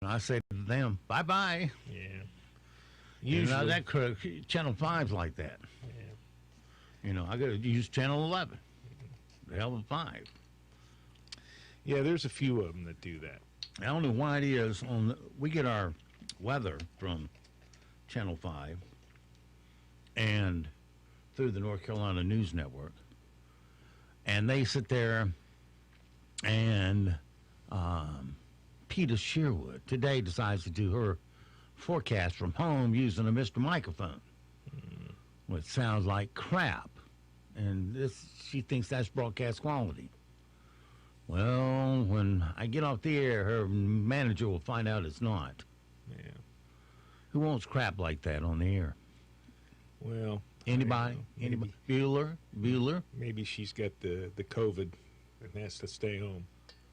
I say to them, bye-bye. Yeah. Usually, that Channel 5's like that. Yeah. I got to use Channel 11. The hell of 5. Yeah, there's a few of them that do that. I don't know why it is. We get our weather from Channel 5 and through the North Carolina News Network. And they sit there and Peter Sherwood today decides to do her forecast from home using a Mr. Microphone, which sounds like crap. And she thinks that's broadcast quality. Well, when I get off the air, her manager will find out it's not. Yeah. Who wants crap like that on the air? Well, anybody? Anybody? Bueller? Maybe she's got the COVID and has to stay home.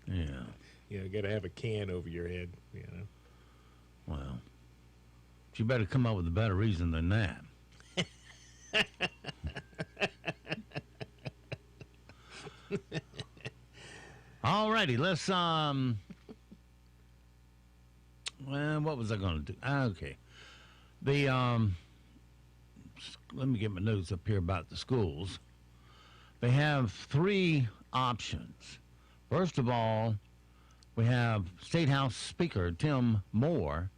Yeah. Got to have a can over your head, Well, she better come up with a better reason than that. All righty, let's well, what was I going to do? Okay. Let me get my notes up here about the schools. They have 3 options. First of all, we have State House Speaker Tim Moore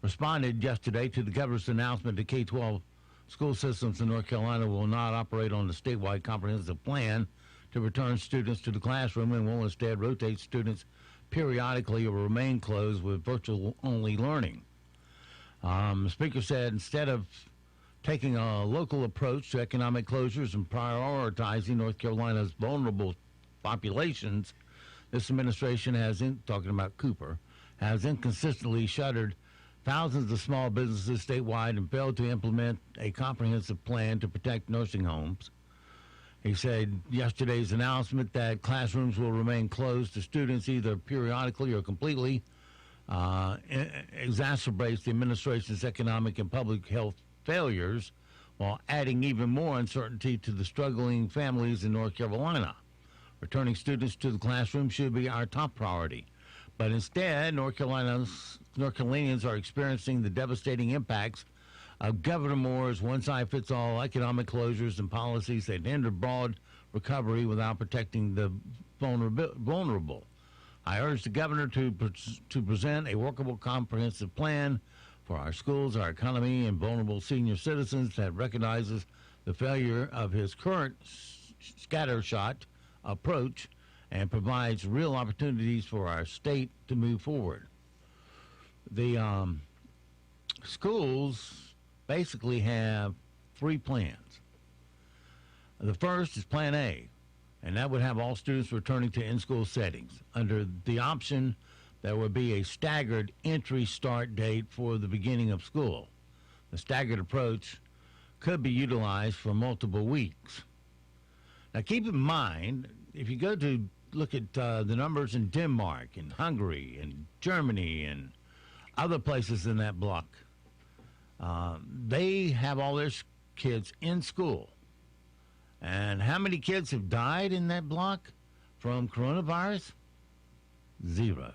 responded yesterday to the governor's announcement that K-12 school systems in North Carolina will not operate on the statewide comprehensive plan to return students to the classroom and will instead rotate students periodically or remain closed with virtual-only learning. The speaker said instead of taking a local approach to economic closures and prioritizing North Carolina's vulnerable populations, this administration talking about Cooper, has inconsistently shuttered thousands of small businesses statewide and failed to implement a comprehensive plan to protect nursing homes. He said yesterday's announcement that classrooms will remain closed to students either periodically or completely exacerbates the administration's economic and public health failures while adding even more uncertainty to the struggling families in North Carolina. Returning students to the classroom should be our top priority. But instead, North Carolinians are experiencing the devastating impacts of Governor Moore's one-size-fits-all economic closures and policies that hinder broad recovery without protecting the vulnerable. I urge the governor to present a workable, comprehensive plan for our schools, our economy, and vulnerable senior citizens that recognizes the failure of his current scattershot approach and provides real opportunities for our state to move forward. The schools basically have 3 plans. The first is Plan A, and that would have all students returning to in-school settings. Under the option, there would be a staggered entry start date for the beginning of school. The staggered approach could be utilized for multiple weeks. Now, keep in mind, if you go to look at the numbers in Denmark and Hungary and Germany and other places in that bloc, they have all their kids in school. And how many kids have died in that block from coronavirus? 0.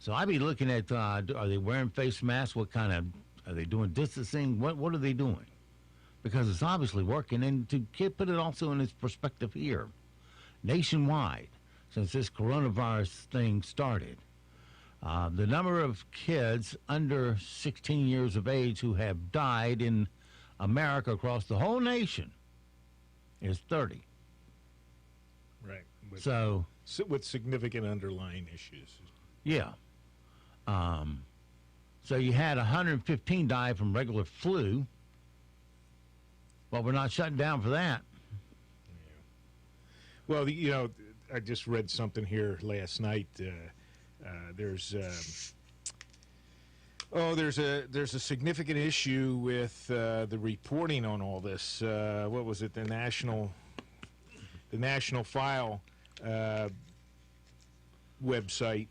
So I'd be looking at, are they wearing face masks? What kind of, are they doing distancing? What are they doing? Because it's obviously working. And to put it also in its perspective here, nationwide, since this coronavirus thing started, the number of kids under 16 years of age who have died in America across the whole nation is 30. Right. So with significant underlying issues. Yeah. So you had 115 die from regular flu, but we're not shutting down for that. Yeah. Well, I just read something here last night. There's a significant issue with the reporting on all this. What was it? The National File website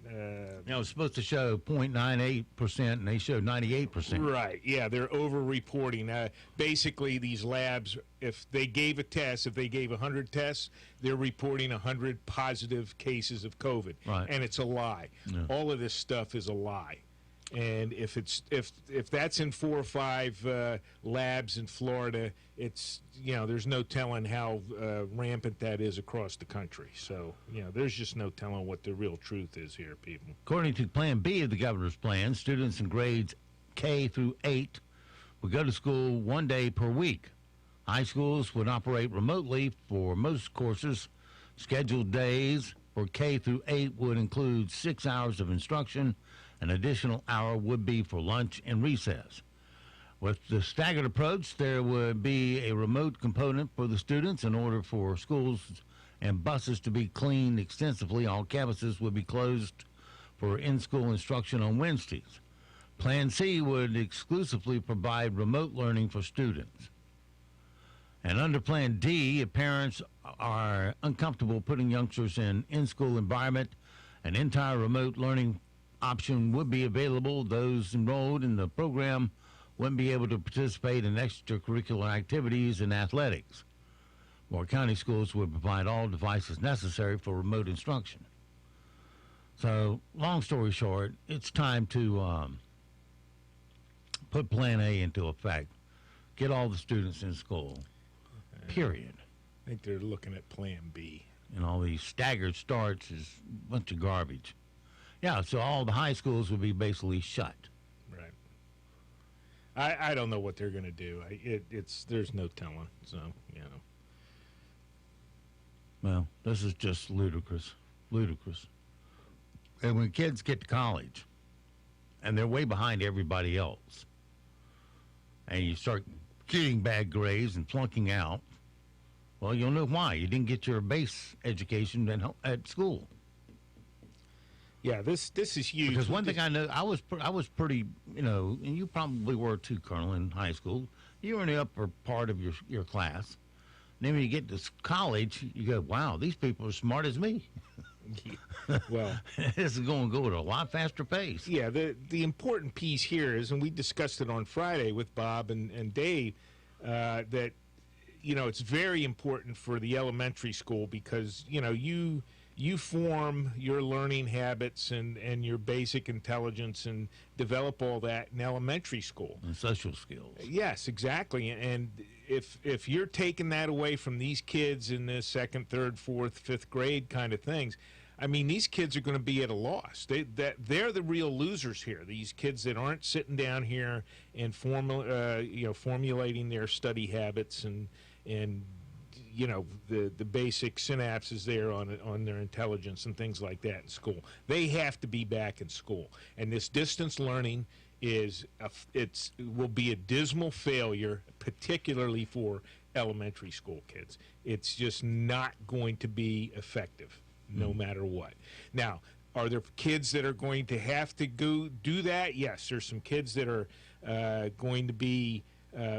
It was supposed to show 0.98%, and they showed 98%. Right. Yeah, they're over-reporting. Basically, these labs, if they gave a test, if they gave 100 tests, they're reporting 100 positive cases of COVID. Right. And it's a lie. Yeah. All of this stuff is a lie. And if that's in 4 or 5 labs in Florida, it's, there's no telling how rampant that is across the country. So, there's just no telling what the real truth is here, people. According to Plan B of the governor's plan, students in grades K through 8 would go to school 1 day per week. High schools would operate remotely for most courses. Scheduled days for K through 8 would include 6 hours of instruction. An additional hour would be for lunch and recess. With the staggered approach, there would be a remote component for the students. In order for schools and buses to be cleaned extensively, all campuses would be closed for in-school instruction on Wednesdays. Plan C would exclusively provide remote learning for students. And under Plan D, if parents are uncomfortable putting youngsters in in-school environment, an entire remote learning option would be available. Those enrolled in the program wouldn't be able to participate in extracurricular activities and athletics. Moore County schools would provide all devices necessary for remote instruction. So, long story short, it's time to put Plan A into effect. Get all the students in school, period. I think they're looking at Plan B. And all these staggered starts is a bunch of garbage. Yeah, so all the high schools would be basically shut. Right. I don't know what they're going to do. There's no telling. So, Well, this is just ludicrous. Ludicrous. And when kids get to college, and they're way behind everybody else, and you start getting bad grades and flunking out, well, you'll know why. You didn't get your base education at school. Yeah, this is huge. Because one thing I know, I was pretty, and you probably were too, Colonel, in high school. You were in the upper part of your class. And then when you get to college, you go, wow, these people are smart as me. Well, this is going to go at a lot faster pace. Yeah, the important piece here is, and we discussed it on Friday with Bob and Dave, that, it's very important for the elementary school because, you form your learning habits and your basic intelligence and develop all that in elementary school. And social skills. Yes, exactly. And if you're taking that away from these kids in the 2nd, 3rd, 4th, 5th grade kind of things, I mean, these kids are going to be at a loss. They're the real losers here. These kids that aren't sitting down here and formulating their study habits and the basic synapses there on their intelligence and things like that in school. They have to be back in school. And this distance learning will be a dismal failure, particularly for elementary school kids. It's just not going to be effective, no matter what. Now, are there kids that are going to have to go do that? Yes, there's some kids that are going to be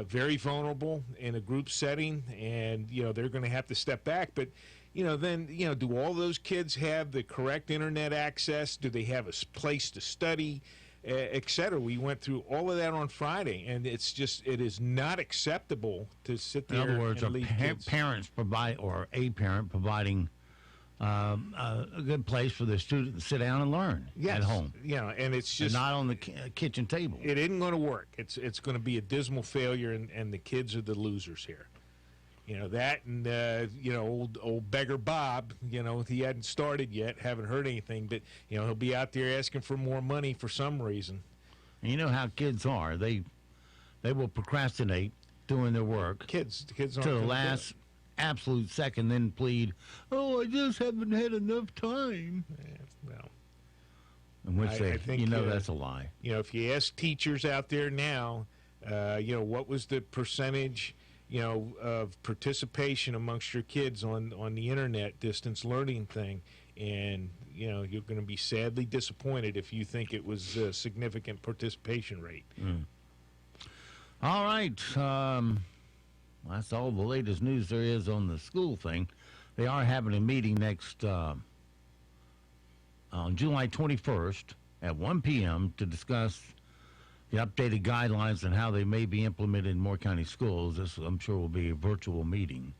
very vulnerable in a group setting, and they're going to have to step back. But then do all those kids have the correct internet access? Do they have a place to study, et cetera? We went through all of that on Friday, and it is not acceptable to sit there. In other words, and leave kids. Parents provide, or a parent providing a good place for the student to sit down and learn at home. And it's just and not on the kitchen table. It isn't going to work. It's going to be a dismal failure, and the kids are the losers here. That and old beggar Bob. He hadn't started yet. Haven't heard anything, but he'll be out there asking for more money for some reason. And you know how kids are. They will procrastinate doing their work. Kids aren't to the last absolute second, then plead, "Oh, I just haven't had enough time." Well, in which I think, that's a lie. If you ask teachers out there now, what was the percentage, of participation amongst your kids on the internet distance learning thing, and you're going to be sadly disappointed if you think it was a significant participation rate. All right. That's all the latest news there is on the school thing. They are having a meeting next on July 21st at 1 p.m. to discuss the updated guidelines and how they may be implemented in Moore County schools. This, I'm sure, will be a virtual meeting,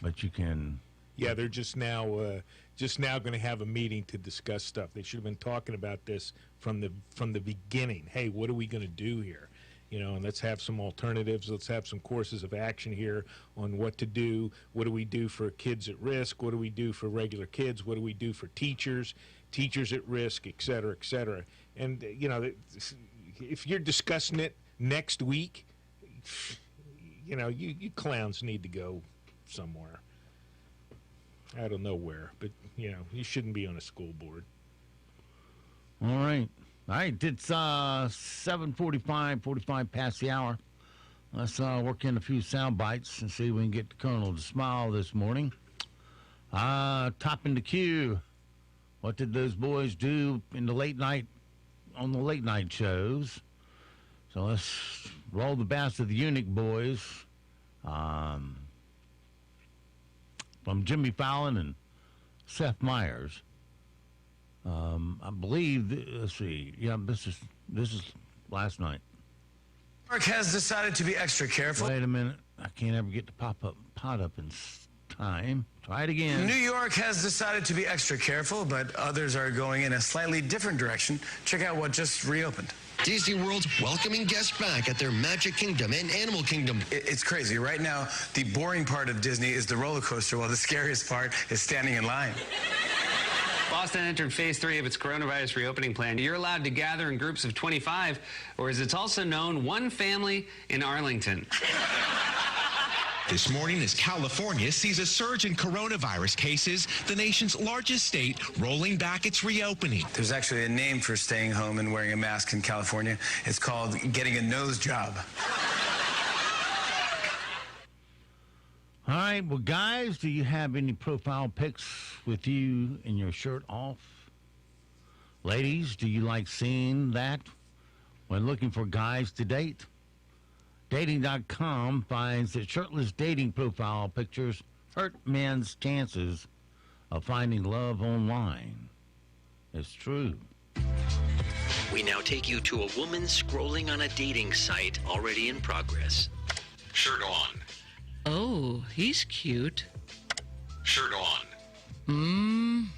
but you can. Yeah, they're just now going to have a meeting to discuss stuff. They should have been talking about this from the beginning. Hey, what are we going to do here? You know, and let's have some alternatives. Let's have some courses of action here on what to do. What do we do for kids at risk? What do we do for regular kids? What do we do for teachers at risk, et cetera, et cetera? And, you know, if you're discussing it next week, you know, you clowns need to go somewhere. I don't know where, but, you know, you shouldn't be on a school board. All right. All right, it's 7:45, 45 past the hour. Let's work in a few sound bites and see if we can get the Colonel to smile this morning. Topping the queue. What did those boys do in the late night, on the late night shows? So let's roll the bass of the Eunuch Boys from Jimmy Fallon and Seth Meyers. I believe, let's see, yeah, this is last night. New York has decided to be extra careful. Wait a minute, I can't ever get the pot up in time. Try it again. New York has decided to be extra careful, but others are going in a slightly different direction. Check out what just reopened. Disney World's welcoming guests back at their Magic Kingdom and Animal Kingdom. It's crazy. Right now, the boring part of Disney is the roller coaster, while the scariest part is standing in line. Boston entered phase 3 of its coronavirus reopening plan. You're allowed to gather in groups of 25, or as it's also known, one family in Arlington. This morning, as California sees a surge in coronavirus cases, the nation's largest state rolling back its reopening. There's actually a name for staying home and wearing a mask in California. It's called getting a nose job. All right, well, guys, do you have any profile pics with you in your shirt off? Ladies, do you like seeing that when looking for guys to date? Dating.com finds that shirtless dating profile pictures hurt men's chances of finding love online. It's true. We now take you to a woman scrolling on a dating site already in progress. Shirt on. Oh, he's cute. Shirt on.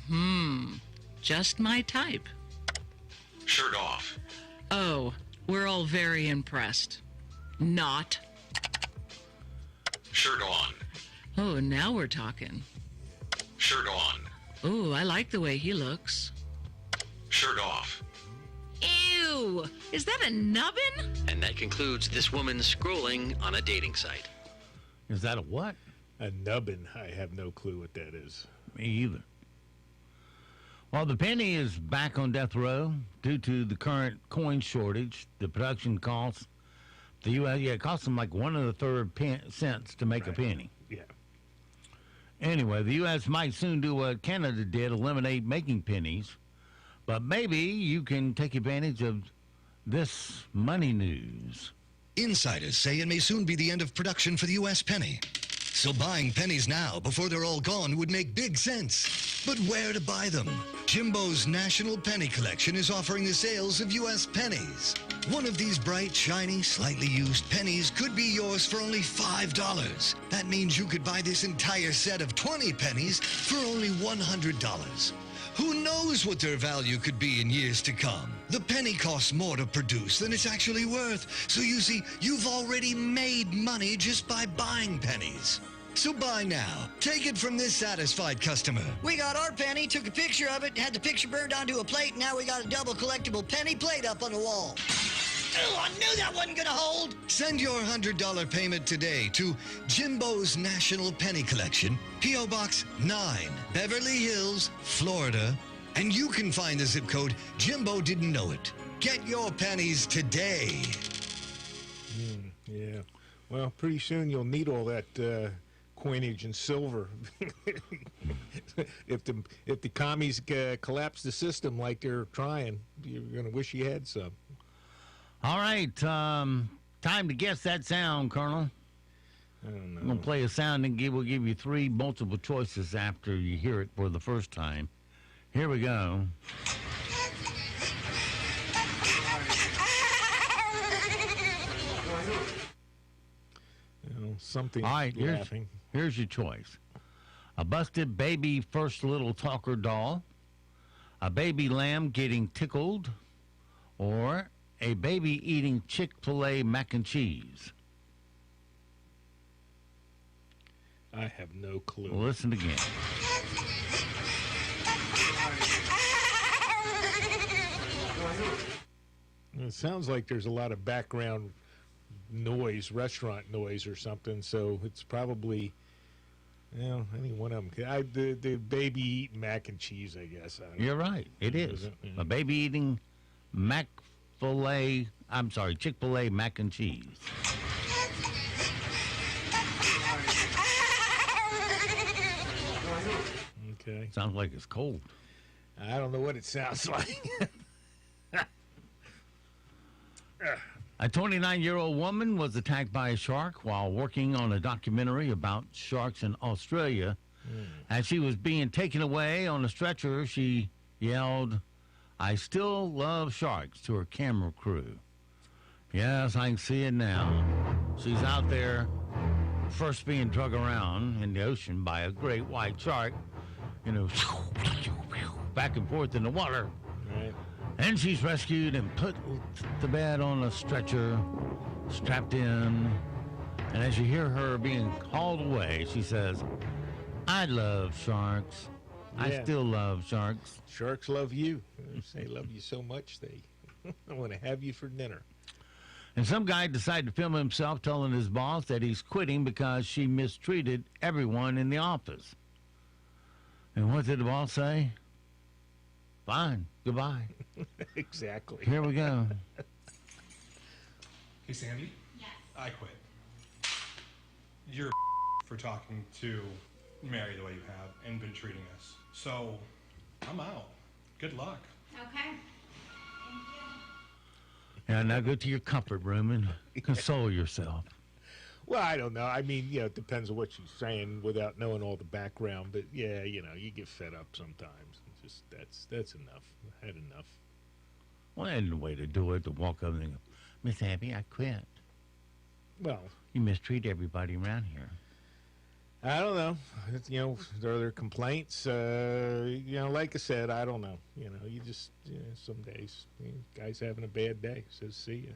Just my type. Shirt off. Oh, we're all very impressed. Not. Shirt on. Oh, now we're talking. Shirt on. Oh, I like the way he looks. Shirt off. Ew! Is that a nubbin? And that concludes this woman scrolling on a dating site. Is that a what? A nubbin. I have no clue what that is. Me either. Well, the penny is back on death row due to the current coin shortage. The production costs the U.S. Yeah, it costs them like 1 1/3 cents to make a penny. Yeah. Anyway, the U.S. might soon do what Canada did, eliminate making pennies. But maybe you can take advantage of this money news. Insiders say it may soon be the end of production for the U.S. penny. So buying pennies now before they're all gone would make big sense. But where to buy them? Jimbo's National Penny Collection is offering the sales of U.S. pennies. One of these bright, shiny, slightly used pennies could be yours for only $5. That means you could buy this entire set of 20 pennies for only $100. Who knows what their value could be in years to come? The penny costs more to produce than it's actually worth. So you see, you've already made money just by buying pennies. So buy now. Take it from this satisfied customer. We got our penny, took a picture of it, had the picture burned onto a plate, and now we got a double collectible penny plate up on the wall. Oh, I knew that wasn't gonna hold. Send your $100 payment today to Jimbo's National Penny Collection, P.O. Box 9, Beverly Hills, Florida. And you can find the zip code Jimbo didn't know it. Get your pennies today. Yeah. Well, pretty soon you'll need all that coinage and silver. If the commies collapse the system like they're trying, you're going to wish you had some. All right, time to guess that sound, Colonel. I don't know. I'm going to play a sound and we'll give you 3 multiple choices after you hear it for the first time. Here we go. Something All right, laughing. here's your choice. A busted baby first little talker doll, a baby lamb getting tickled, or a baby eating Chick-fil-A mac and cheese. I have no clue. Well, listen again. It sounds like there's a lot of background noise, restaurant noise or something, so it's probably, any one of them. The baby eating mac and cheese, I guess. I don't You're know. right. It is. Yeah. A baby eating Chick-fil-A mac and cheese. Okay. Sounds like it's cold. I don't know what it sounds like. A 29-year-old woman was attacked by a shark while working on a documentary about sharks in Australia. As she was being taken away on a stretcher, she yelled, "I still love sharks," to her camera crew. Yes, I can see it now. She's out there first being drug around in the ocean by a great white shark, back and forth in the water. Right. And she's rescued and put to bed on a stretcher, strapped in. And as you hear her being hauled away, she says, "I love sharks. I Yeah. still love sharks." Sharks love you. They love you so much they want to have you for dinner. And some guy decided to film himself telling his boss that he's quitting because she mistreated everyone in the office. And what did the boss say? "Fine, goodbye." Exactly. Here we go. Hey, Sandy? Yes. I quit. You're for talking to Mary the way you have and been treating us. So, I'm out. Good luck. Okay. Yeah, now go to your comfort room and console yourself. Well, I don't know. I mean, it depends on what she's saying without knowing all the background. But yeah, you get fed up sometimes. It's just that's enough. I had enough. Well, that ain't the way to do it, to walk up and go, "Miss Abby, I quit. Well, You mistreat everybody around here." I don't know. Are there complaints? Like I said, I don't know. You just some days, guy's having a bad day. Says, "See ya.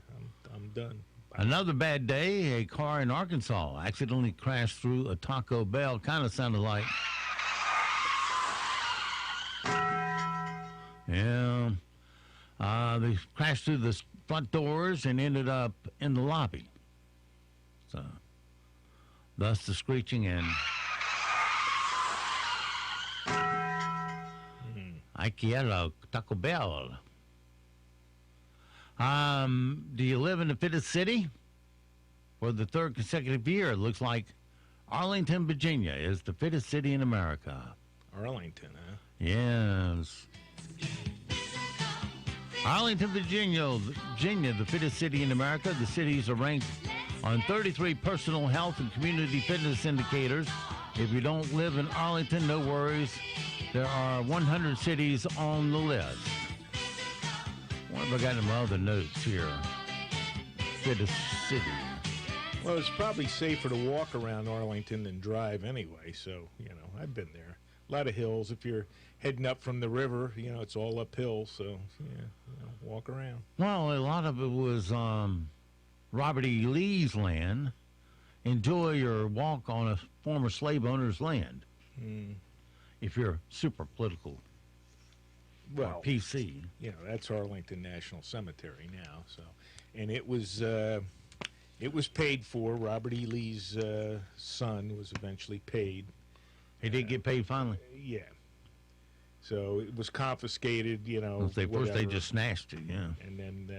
I'm done." Another bad day, a car in Arkansas accidentally crashed through a Taco Bell. Kind of sounded like... Yeah. They crashed through the front doors and ended up in the lobby. So, thus the screeching and... I quiero Taco Bell. Do you live in the fittest city? For the third consecutive year, it looks like Arlington, Virginia is the fittest city in America. Arlington, huh? Yes. Arlington, Virginia, the fittest city in America. The cities are ranked on 33 personal health and community fitness indicators. If you don't live in Arlington, no worries. There are 100 cities on the list. What have I got in my other notes here? Fittest city. Well, it's probably safer to walk around Arlington than drive anyway. So, I've been there. A lot of hills. If you're heading up from the river, it's all uphill. So, walk around. Well, a lot of it was Robert E. Lee's land. Enjoy your walk on a former slave owner's land. If you're super political. Well, or PC. That's Arlington National Cemetery now. So, and it was paid for. Robert E. Lee's son was eventually paid. He did get paid finally. Yeah. So it was confiscated. First they whatever. just snatched it. Yeah. And then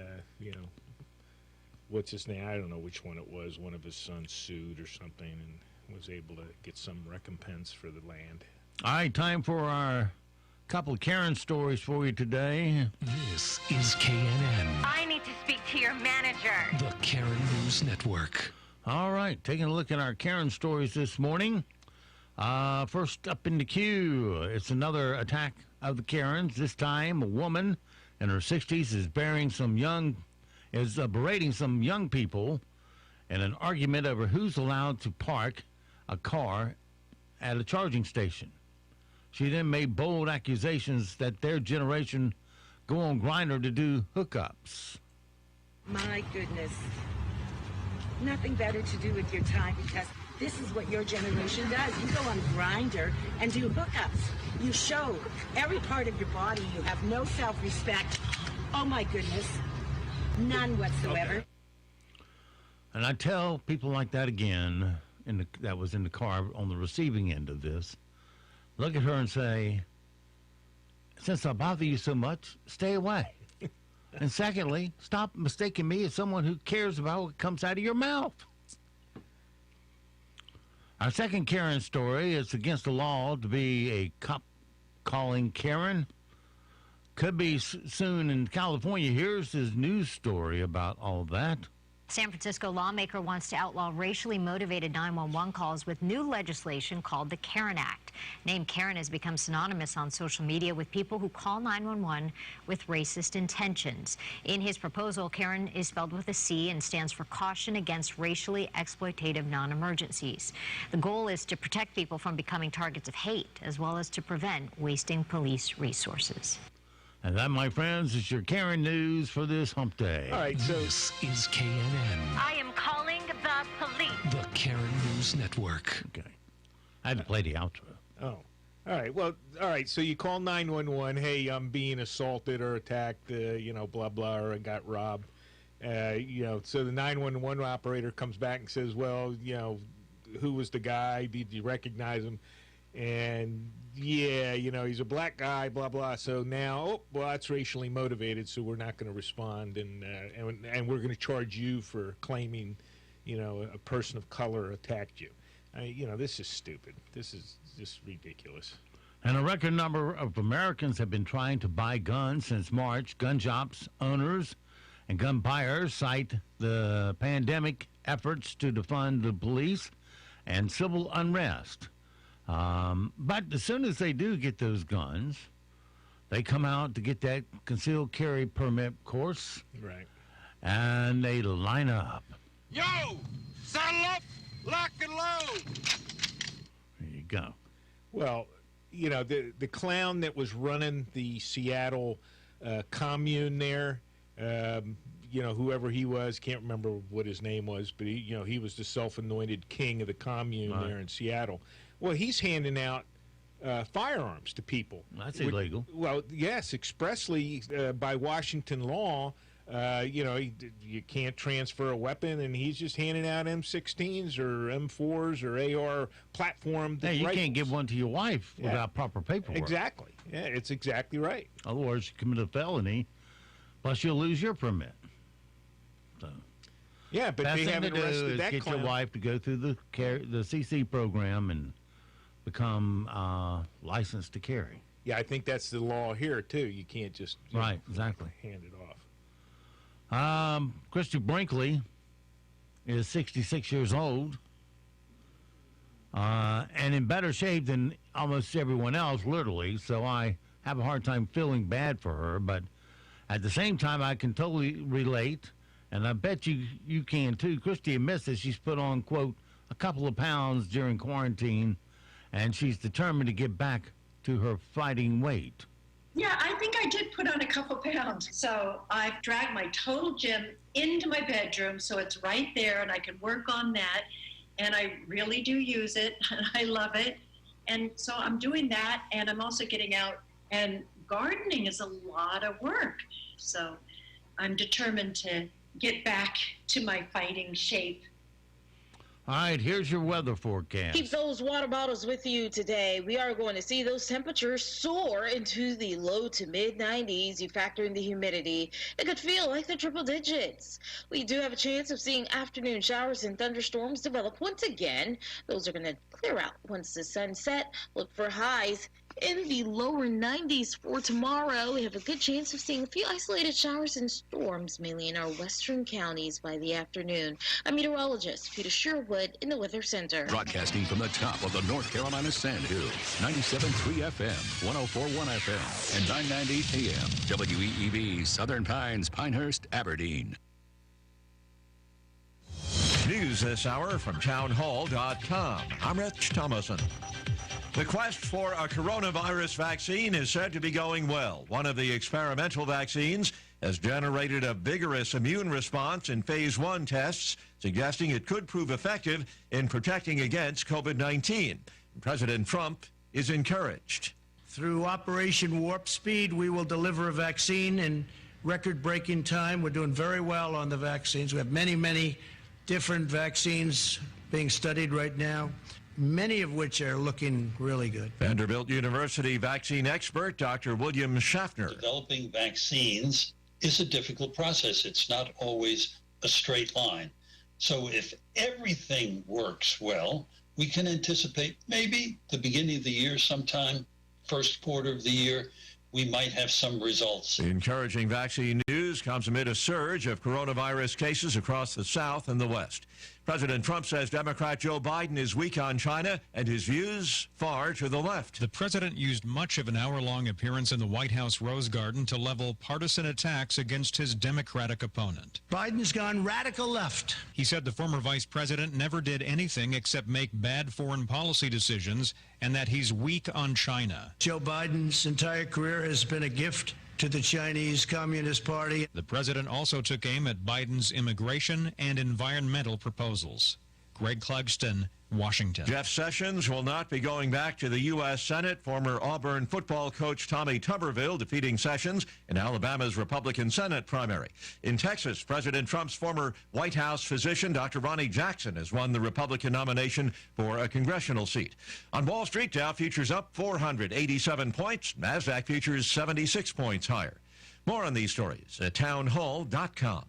what's his name? I don't know which one it was. One of his sons sued or something and was able to get some recompense for the land. All right, time for our couple of Karen stories for you today. This is KNN, I need to speak to your manager. the Karen News Network. All right, taking a look at our Karen stories this morning. First up in the queue, it's another attack of the Karens. This time, a woman in her 60s is berating some young people in an argument over who's allowed to park a car at a charging station. She then made bold accusations that their generation go on Grindr to do hookups. My goodness. Nothing better to do with your time, because this is what your generation does. You go on Grindr and do hookups. You show every part of your body. You have no self-respect. Oh, my goodness. None whatsoever. Okay. And I tell people like that again, that was in the car on the receiving end of this, look at her and say, since I bother you so much, stay away. And secondly, stop mistaking me as someone who cares about what comes out of your mouth. Our second Karen story is against the law to be a cop calling Karen. Could be soon in California. Here's his news story about all that. San Francisco lawmaker wants to outlaw racially motivated 911 calls with new legislation called the Karen Act. Name Karen has become synonymous on social media with people who call 911 with racist intentions. In his proposal, Karen is spelled with a C and stands for Caution Against Racially Exploitative Non-Emergencies. The goal is to protect people from becoming targets of hate, as well as to prevent wasting police resources. And that, my friends, is your Karen news for this hump day. All right, so This is KNN, I am calling the police. the Karen News Network. Okay. I had to play the outro. Oh, all right. Well, all right. So you call 911. Hey, I'm being assaulted or attacked. Blah blah, or I got robbed. So the 911 operator comes back and says, well, who was the guy? Did you recognize him? And yeah, he's a black guy. Blah blah. So now, that's racially motivated. So we're not going to respond, and we're going to charge you for claiming, a person of color attacked you. This is stupid. This is just ridiculous. And a record number of Americans have been trying to buy guns since March. Gun shops, owners, and gun buyers cite the pandemic efforts to defund the police and civil unrest. But as soon as they do get those guns, they come out to get that concealed carry permit course. Right. And they line up. Yo! Saddle up! Lock and load! There you go. Well, the clown that was running the Seattle commune there, whoever he was, can't remember what his name was, but he was the self-anointed king of the commune there in Seattle. Well, he's handing out firearms to people. That's illegal. Well, yes, expressly by Washington law. You can't transfer a weapon, and he's just handing out M16s or M4s or AR platform. Hey, you can't give one to your wife without proper paperwork. Exactly. Yeah, it's exactly right. Otherwise, you commit a felony, plus you'll lose your permit. So, yeah, but they haven't arrested that get clown. Your wife to go through the CC program and become licensed to carry. Yeah, I think that's the law here too. You can't just exactly hand it off. Christy Brinkley is 66 years old and in better shape than almost everyone else, literally, so I have a hard time feeling bad for her, but at the same time, I can totally relate, and I bet you can too. Christy admits that she's put on, quote, a couple of pounds during quarantine, and she's determined to get back to her fighting weight. Yeah, I think I did put on a couple pounds. So I've dragged my total gym into my bedroom, so it's right there, and I can work on that. And I really do use it, and I love it. And so I'm doing that, and I'm also getting out. And gardening is a lot of work. So I'm determined to get back to my fighting shape. All right, here's your weather forecast. Keep those water bottles with you today. We are going to see those temperatures soar into the low to mid 90s. You factor in the humidity. It could feel like the triple digits. We do have a chance of seeing afternoon showers and thunderstorms develop once again. Those are going to clear out once the sun set. Look for highs In the lower 90s for tomorrow, we have a good chance of seeing a few isolated showers and storms, mainly in our western counties by the afternoon. I'm meteorologist Peter Sherwood in the Weather Center. Broadcasting from the top of the North Carolina Sand Hills, 97.3 FM, 104.1 FM, and 990 AM, WEEB, Southern Pines, Pinehurst, Aberdeen. News this hour from townhall.com. I'm Rich Thomason. The quest for a coronavirus vaccine is said to be going well. One of the experimental vaccines has generated a vigorous immune response in phase 1 tests, suggesting it could prove effective in protecting against COVID-19. President Trump is encouraged. Through Operation Warp Speed, we will deliver a vaccine in record-breaking time. We're doing very well on the vaccines. We have many different vaccines being studied right now, many of which are looking really good. Vanderbilt University vaccine expert Dr. William Schaffner. Developing vaccines is a difficult process. It's not always a straight line. So if everything works well, we can anticipate maybe the beginning of the year, sometime first quarter of the year, we might have some results. Encouraging vaccine news comes amid a surge of coronavirus cases across the South and the West. President Trump says Democrat Joe Biden is weak on China and his views far to the left. The president used much of an hour-long appearance in the White House Rose Garden to level partisan attacks against his Democratic opponent. Biden's gone radical left. He said the former vice president never did anything except make bad foreign policy decisions and that he's weak on China. Joe Biden's entire career has been a gift to the Chinese Communist Party. The president also took aim at Biden's immigration and environmental proposals. Greg Clugston, Washington. Jeff Sessions will not be going back to the U.S. Senate. Former Auburn football coach Tommy Tuberville defeating Sessions in Alabama's Republican Senate primary. In Texas, President Trump's former White House physician, Dr. Ronnie Jackson, has won the Republican nomination for a congressional seat. On Wall Street, Dow futures up 487 points. NASDAQ futures 76 points higher. More on these stories at townhall.com.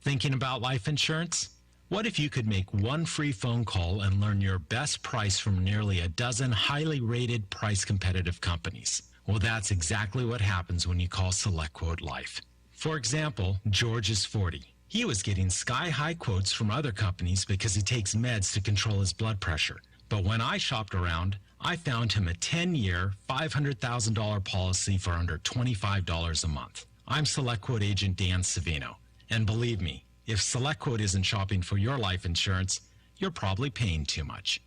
Thinking about life insurance? What if you could make one free phone call and learn your best price from nearly a dozen highly rated, price-competitive companies? Well, that's exactly what happens when you call SelectQuote Life. For example, George is 40. He was getting sky-high quotes from other companies because he takes meds to control his blood pressure. But when I shopped around, I found him a 10-year, $500,000 policy for under $25 a month. I'm SelectQuote agent Dan Savino. And believe me, if SelectQuote isn't shopping for your life insurance, you're probably paying too much.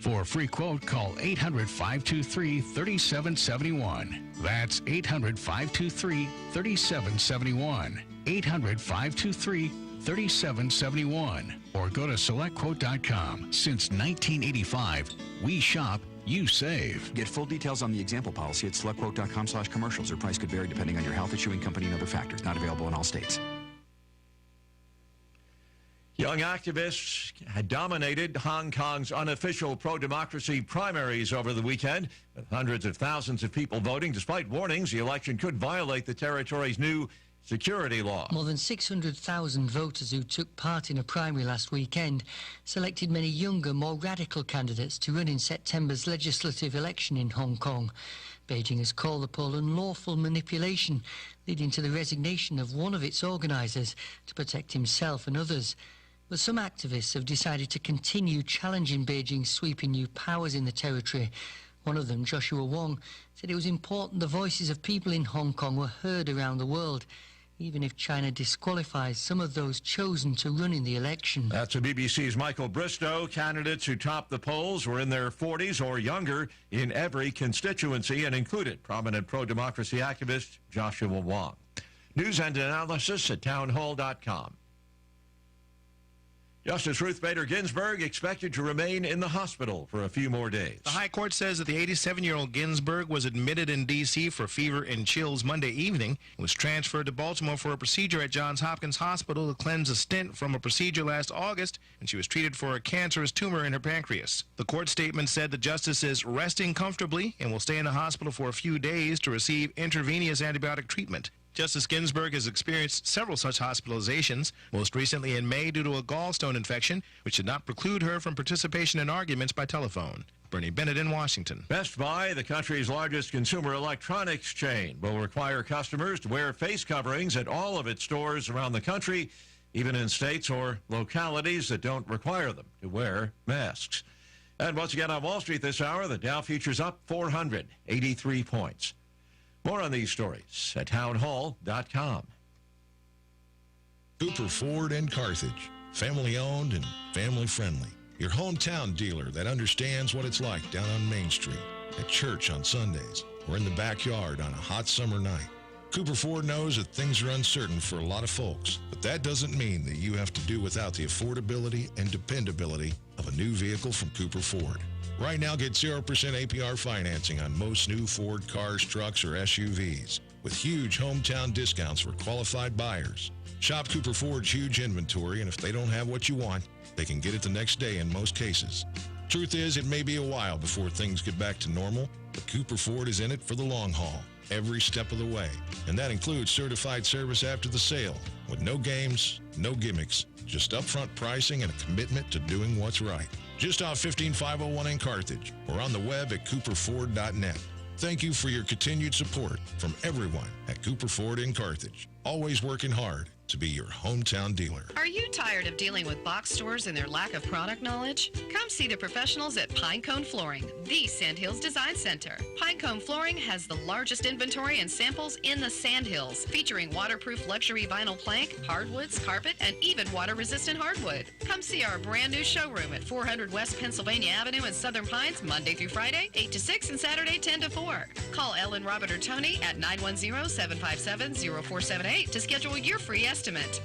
For a free quote, call 800-523-3771. That's 800-523-3771. 800-523-3771. Or go to SelectQuote.com. Since 1985, we shop, you save. Get full details on the example policy at SelectQuote.com/commercials. Or price could vary depending on your health, issuing company, and other factors. Not available in all states. Young activists had dominated Hong Kong's unofficial pro-democracy primaries over the weekend, with hundreds of thousands of people voting, despite warnings the election could violate the territory's new security law. More than 600,000 voters who took part in a primary last weekend selected many younger, more radical candidates to run in September's legislative election in Hong Kong. Beijing has called the poll unlawful manipulation, leading to the resignation of one of its organisers to protect himself and others. But some activists have decided to continue challenging Beijing's sweeping new powers in the territory. One of them, Joshua Wong, said it was important the voices of people in Hong Kong were heard around the world, even if China disqualifies some of those chosen to run in the election. That's the BBC's Michael Bristow. Candidates who topped the polls were in their 40s or younger in every constituency and included prominent pro-democracy activist Joshua Wong. News and analysis at townhall.com. Justice Ruth Bader Ginsburg expected to remain in the hospital for a few more days. The High Court says that the 87-year-old Ginsburg was admitted in D.C. for fever and chills Monday evening and was transferred to Baltimore for a procedure at Johns Hopkins Hospital to cleanse a stent from a procedure last August when she was treated for a cancerous tumor in her pancreas. The court statement said the justice is resting comfortably and will stay in the hospital for a few days to receive intravenous antibiotic treatment. Justice Ginsburg has experienced several such hospitalizations, most recently in May due to a gallstone infection, which did not preclude her from participation in arguments by telephone. Bernie Bennett in Washington. Best Buy, the country's largest consumer electronics chain, will require customers to wear face coverings at all of its stores around the country, even in states or localities that don't require them to wear masks. And once again on Wall Street this hour, the Dow futures up 483 points. More on these stories at townhall.com. Cooper Ford in Carthage. Family owned and family friendly. Your hometown dealer that understands what it's like down on Main Street, at church on Sundays, or in the backyard on a hot summer night. Cooper Ford knows that things are uncertain for a lot of folks, but that doesn't mean that you have to do without the affordability and dependability of a new vehicle from Cooper Ford. Right now, get 0% APR financing on most new Ford cars, trucks, or SUVs, with huge hometown discounts for qualified buyers. Shop Cooper Ford's huge inventory, and if they don't have what you want, they can get it the next day in most cases. Truth is, it may be a while before things get back to normal, but Cooper Ford is in it for the long haul, every step of the way. And that includes certified service after the sale, with no games, no gimmicks, just upfront pricing and a commitment to doing what's right. Just off 15501 in Carthage, or on the web at cooperford.net. Thank you for your continued support from everyone at Cooper Ford in Carthage. Always working hard to be your hometown dealer. Are you tired of dealing with box stores and their lack of product knowledge? Come see the professionals at Pinecone Flooring, the Sandhills Design Center. Pinecone Flooring has the largest inventory and samples in the Sandhills, featuring waterproof luxury vinyl plank, hardwoods, carpet, and even water-resistant hardwood. Come see our brand new showroom at 400 West Pennsylvania Avenue in Southern Pines, Monday through Friday, 8 to 6, and Saturday, 10 to 4. Call Ellen, Robert, or Tony at 910-757-0478 to schedule your free estimate.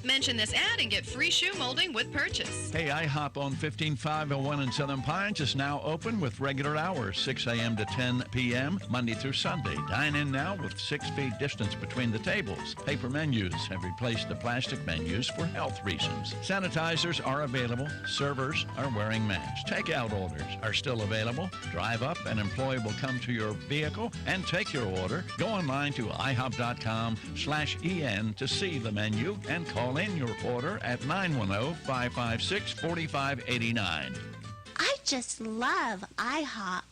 Mention this ad and get free shoe molding with purchase. Hey, IHOP on 15501 in Southern Pines is now open with regular hours, 6 a.m. to 10 p.m., Monday through Sunday. Dine in now with 6 feet distance between the tables. Paper menus have replaced the plastic menus for health reasons. Sanitizers are available. Servers are wearing masks. Takeout orders are still available. Drive up, an employee will come to your vehicle and take your order. Go online to ihop.com/en to see the menu and call in your order at 910-556-4589. I just love IHOP.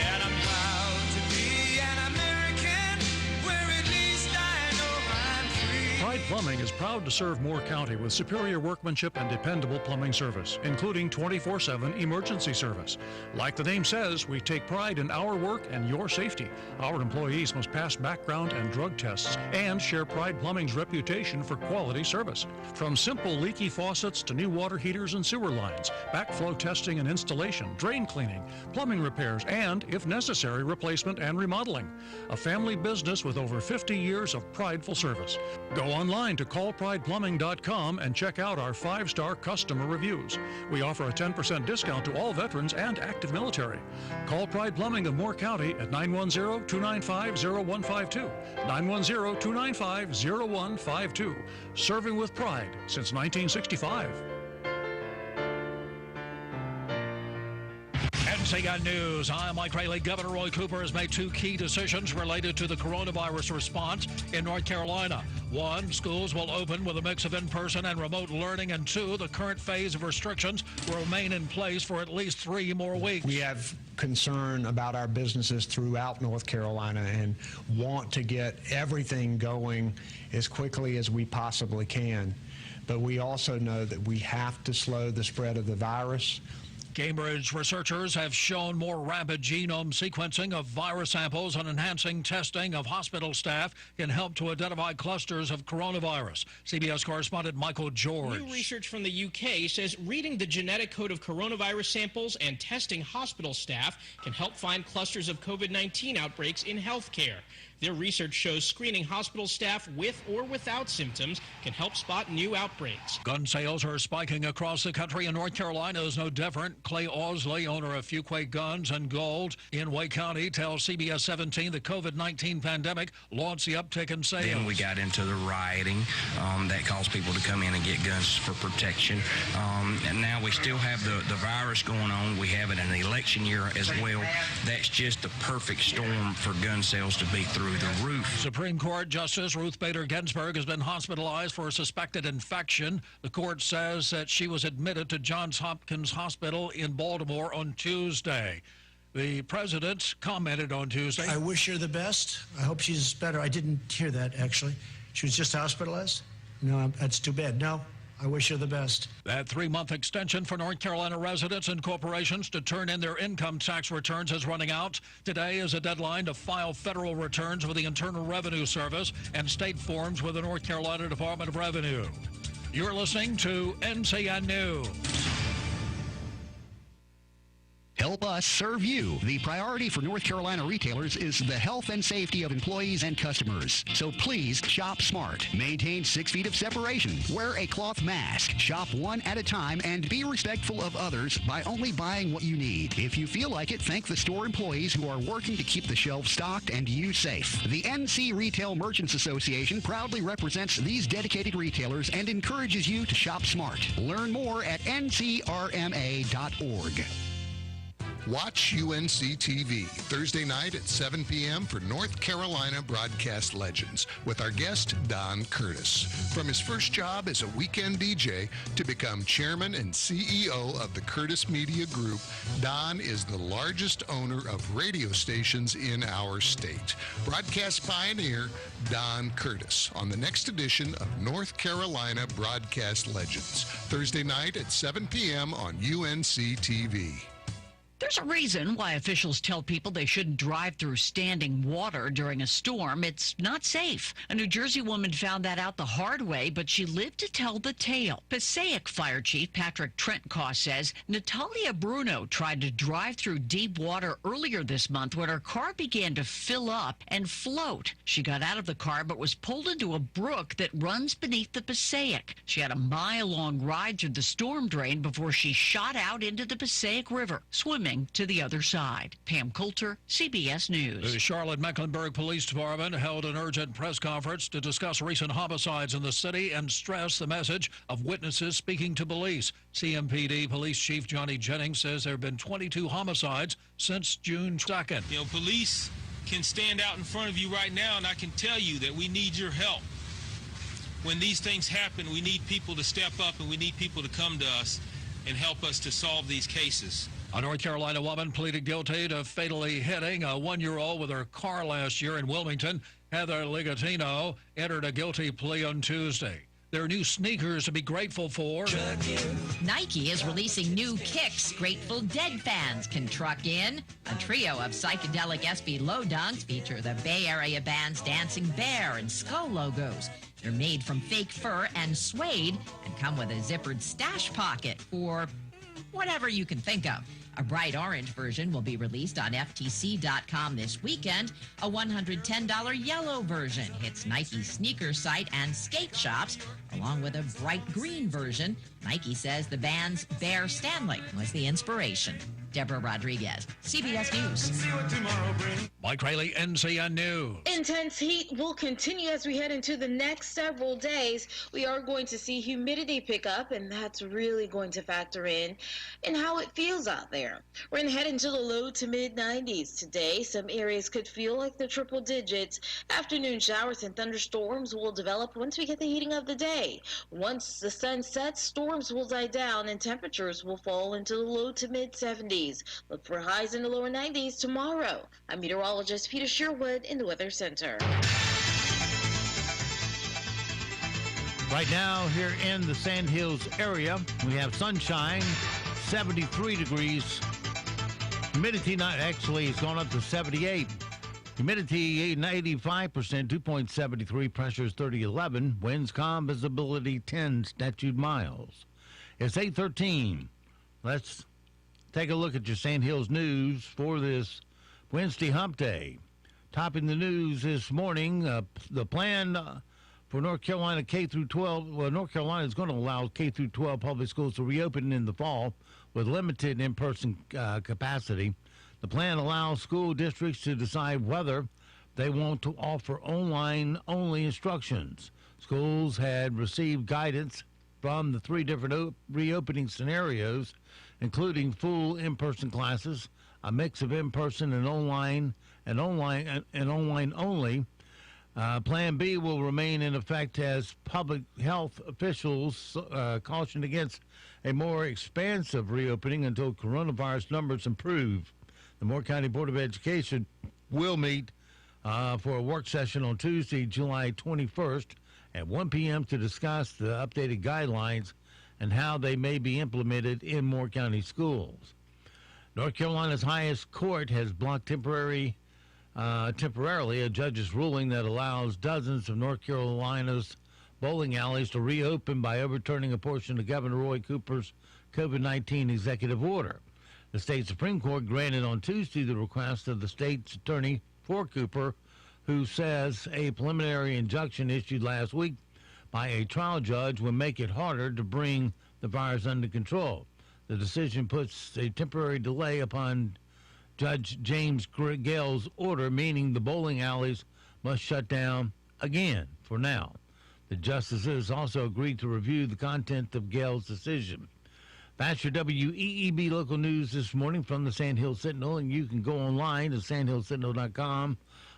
And I'm proud to be an American, where at least I know I'm free. Pride Plumbing is proud to serve Moore County with superior workmanship and dependable plumbing service, including 24/7 emergency service. Like the name says, we take pride in our work and your safety. Our employees must pass background and drug tests and share Pride Plumbing's reputation for quality service. From simple leaky faucets to new water heaters and sewer lines, backflow testing and installation, drain cleaning, plumbing repairs, and, if necessary, replacement and remodeling. A family business with over 50 years of prideful service. Go online to callprideplumbing.com and check out our 5-star customer reviews. We offer a 10% discount to all veterans and active military. Call Pride Plumbing of Moore County at 910-295-0152. 910-295-0152. Serving with pride since 1965. NCN News. I'm Mike Rayleigh. Governor Roy Cooper has made 2 key decisions related to the coronavirus response in North Carolina. 1, schools will open with a mix of in-person and remote learning, and 2, the current phase of restrictions will remain in place for at least 3 more weeks. We have concern about our businesses throughout North Carolina and want to get everything going as quickly as we possibly can. But we also know that we have to slow the spread of the virus. Cambridge researchers have shown more rapid genome sequencing of virus samples and enhancing testing of hospital staff can help to identify clusters of coronavirus. CBS correspondent Michael George. New research from the UK says reading the genetic code of coronavirus samples and testing hospital staff can help find clusters of COVID-19 outbreaks in healthcare. Their research shows screening hospital staff with or without symptoms can help spot new outbreaks. Gun sales are spiking across the country, and North Carolina is no different. Clay Ausley, owner of Fuquay Guns and Gold in Wake County, tells CBS 17 the COVID-19 pandemic launched the uptick in sales. Then we got into the rioting that caused people to come in and get guns for protection. And now we still have the virus going on. We have it in an election year as well. That's just the perfect storm for gun sales to be through the roof. Supreme Court Justice Ruth Bader Ginsburg has been hospitalized for a suspected infection. The court says that she was admitted to Johns Hopkins Hospital in Baltimore on Tuesday. The president commented on Tuesday. I wish her the best. I hope she's better. I didn't hear that, actually. She was just hospitalized? No, that's too bad. No, I wish her the best. That 3-month extension for North Carolina residents and corporations to turn in their income tax returns is running out. Today is a deadline to file federal returns with the Internal Revenue Service and state forms with the North Carolina Department of Revenue. You're listening to NCN News. Help us serve you. The priority for North Carolina retailers is the health and safety of employees and customers. So please shop smart. Maintain 6 feet of separation. Wear a cloth mask. Shop one at a time and be respectful of others by only buying what you need. If you feel like it, thank the store employees who are working to keep the shelves stocked and you safe. The NC Retail Merchants Association proudly represents these dedicated retailers and encourages you to shop smart. Learn more at ncrma.org. Watch UNC TV Thursday night at 7 p.m. for North Carolina Broadcast Legends with our guest, Don Curtis. From his first job as a weekend DJ to become chairman and CEO of the Curtis Media Group, Don is the largest owner of radio stations in our state. Broadcast pioneer Don Curtis on the next edition of North Carolina Broadcast Legends, Thursday night at 7 p.m. on UNC TV. There's a reason why officials tell people they shouldn't drive through standing water during a storm. It's not safe. A New Jersey woman found that out the hard way, but she lived to tell the tale. Passaic Fire Chief Patrick Trentkoff says Natalia Bruno tried to drive through deep water earlier this month when her car began to fill up and float. She got out of the car but was pulled into a brook that runs beneath the Passaic. She had a mile-long ride through the storm drain before she shot out into the Passaic River, swimming to the other side. Pam Coulter, CBS News. The Charlotte-Mecklenburg Police Department held an urgent press conference to discuss recent homicides in the city and stress the message of witnesses speaking to police. CMPD Police Chief Johnny Jennings says there have been 22 homicides since June 2nd. You know, police can stand out in front of you right now, and I can tell you that we need your help. When these things happen, we need people to step up, and we need people to come to us and help us to solve these cases. A North Carolina woman pleaded guilty to fatally hitting a 1-year-old with her car last year in Wilmington. Heather Ligatino entered a guilty plea on Tuesday. There are new sneakers to be grateful for. Nike is releasing new kicks Grateful Dead fans can truck in. A trio of psychedelic SB low dunks feature the Bay Area bands Dancing Bear and Skull logos. They're made from fake fur and suede and come with a zippered stash pocket for whatever you can think of. A bright orange version will be released on FTC.com this weekend. A $110 yellow version hits Nike's sneaker site and skate shops, along with a bright green version. Nike says the band's Bear Stanley was the inspiration. Deborah Rodriguez, CBS News. Mike Rayleigh, NCN News. Intense heat will continue as we head into the next several days. We are going to see humidity pick up, and that's really going to factor in how it feels out there. We're going to head into the low to mid-90s today. Some areas could feel like the triple digits. Afternoon showers and thunderstorms will develop once we get the heating of the day. Once the sun sets, storms will die down and temperatures will fall into the low to mid-70s. Look for highs in the lower 90s tomorrow. I'm meteorologist Peter Sherwood in the Weather Center. Right now here in the Sand Hills area, we have sunshine, 73 degrees. Humidity it's gone up to 78. Humidity 85%, 2.73, pressures 3011, winds calm, visibility 10 statute miles. It's 8:13. Let's take a look at your Sand Hills news for this Wednesday hump day. Topping the news this morning, the plan for North Carolina K through 12. Well, North Carolina is going to allow K through 12 public schools to reopen in the fall with limited in-person capacity. The plan allows school districts to decide whether they want to offer online-only instructions. Schools had received guidance from the 3 different reopening scenarios, including full in-person classes, a mix of in-person and online only. Plan B will remain in effect as public health officials cautioned against a more expansive reopening until coronavirus numbers improve. The Moore County Board of Education will meet for a work session on Tuesday, July 21st at 1 p.m. to discuss the updated guidelines and how they may be implemented in Moore County schools. North Carolina's highest court has blocked temporarily a judge's ruling that allows dozens of North Carolina's bowling alleys to reopen by overturning a portion of Governor Roy Cooper's COVID-19 executive order. The state Supreme Court granted on Tuesday the request of the state's attorney for Cooper, who says a preliminary injunction issued last week by a trial judge will make it harder to bring the virus under control. The decision puts a temporary delay upon Judge James Gale's order, meaning the bowling alleys must shut down again for now. The justices also agreed to review the content of Gale's decision. That's your WEEB local news this morning from the Sand Hill Sentinel, and you can go online to sandhillsentinel.com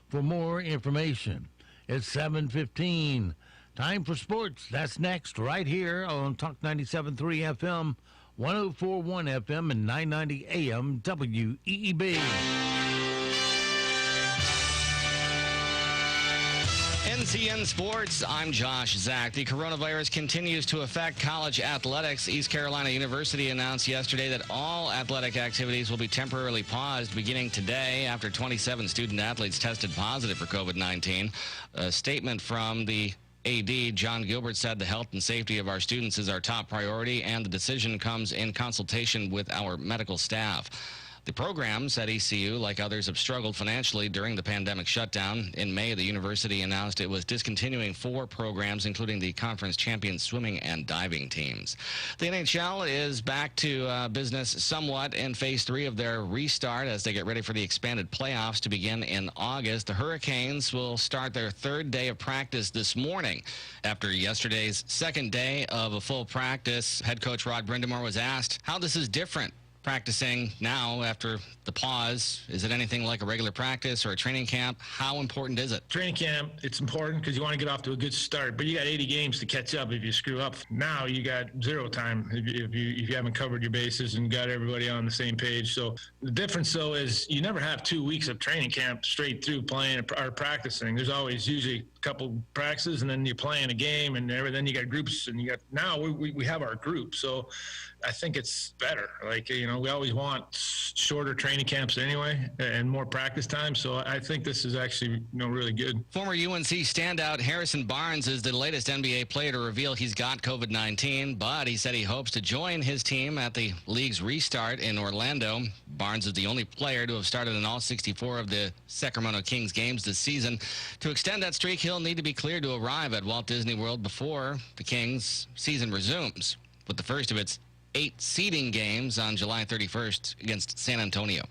for more information. It's 7:15. Time for sports. That's next right here on Talk 97.3 FM, 104.1 FM, and 990 AM WEEB. NCN Sports, I'm Josh Zach. The coronavirus continues to affect college athletics. East Carolina University announced yesterday that all athletic activities will be temporarily paused beginning today after 27 student athletes tested positive for COVID-19. A statement from the AD, John Gilbert, said the health and safety of our students is our top priority, and the decision comes in consultation with our medical staff. The programs at ECU, like others, have struggled financially during the pandemic shutdown. In May, the university announced it was discontinuing 4 programs, including the conference champion swimming and diving teams. The NHL is back to business somewhat in Phase 3 of their restart as they get ready for the expanded playoffs to begin in August. The Hurricanes will start their 3rd day of practice this morning. After yesterday's 2nd day of a full practice, head coach Rod Brindamore was asked how this is different practicing now after the pause. Is it anything like a regular practice or a training camp? How important is it? Training camp, it's important because you want to get off to a good start, but you got 80 games to catch up if you screw up. Now you got 0 time if you haven't covered your bases and got everybody on the same page. So the difference, though, is you never have 2 weeks of training camp straight through playing or practicing. There's always usually a couple practices, and then you're playing a game, and then you got groups, and now we have our group. So I think it's better. We always want shorter training camps anyway and more practice time. So I think this is actually, really good. Former UNC standout Harrison Barnes is the latest NBA player to reveal he's got COVID-19, but he said he hopes to join his team at the league's restart in Orlando. Barnes is the only player to have started in all 64 of the Sacramento Kings games this season. To extend that streak, he'll need to be cleared to arrive at Walt Disney World before the Kings season resumes, with the first of its 8 seeding games on July 31st against San Antonio.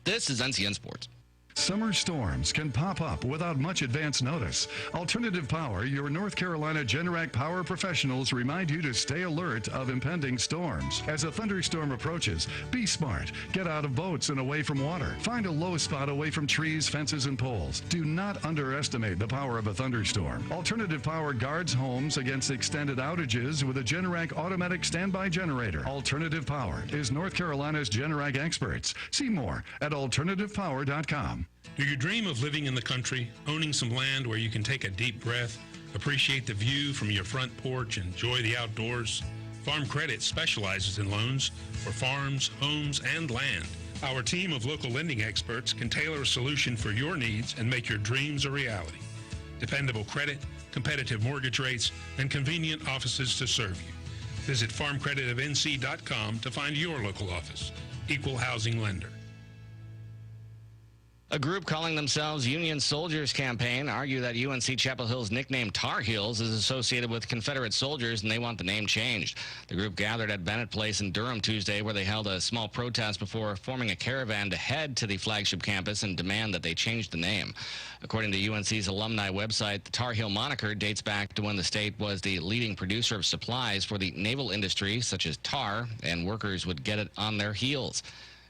This is NCN Sports. Summer storms can pop up without much advance notice. Alternative Power, your North Carolina Generac power professionals, remind you to stay alert of impending storms. As a thunderstorm approaches, be smart. Get out of boats and away from water. Find a low spot away from trees, fences, and poles. Do not underestimate the power of a thunderstorm. Alternative Power guards homes against extended outages with a Generac automatic standby generator. Alternative Power is North Carolina's Generac experts. See more at alternativepower.com. Do you dream of living in the country, owning some land where you can take a deep breath, appreciate the view from your front porch, enjoy the outdoors? Farm Credit specializes in loans for farms, homes, and land. Our team of local lending experts can tailor a solution for your needs and make your dreams a reality. Dependable credit, competitive mortgage rates, and convenient offices to serve you. Visit farmcreditofnc.com to find your local office. Equal housing lender. A group calling themselves Union Soldiers Campaign argue that UNC Chapel Hill's nickname Tar Heels is associated with Confederate soldiers, and they want the name changed. The group gathered at Bennett Place in Durham Tuesday, where they held a small protest before forming a caravan to head to the flagship campus and demand that they change the name. According to UNC's alumni website, the Tar Heel moniker dates back to when the state was the leading producer of supplies for the naval industry, such as tar, and workers would get it on their heels.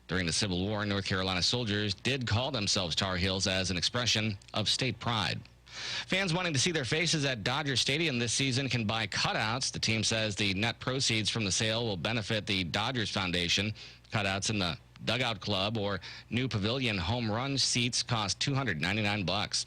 During the Civil War, North Carolina soldiers did call themselves Tar Heels as an expression of state pride. Fans wanting to see their faces at Dodger Stadium this season can buy cutouts. The team says the net proceeds from the sale will benefit the Dodgers Foundation. Cutouts in the Dugout Club or new pavilion home run seats cost $299.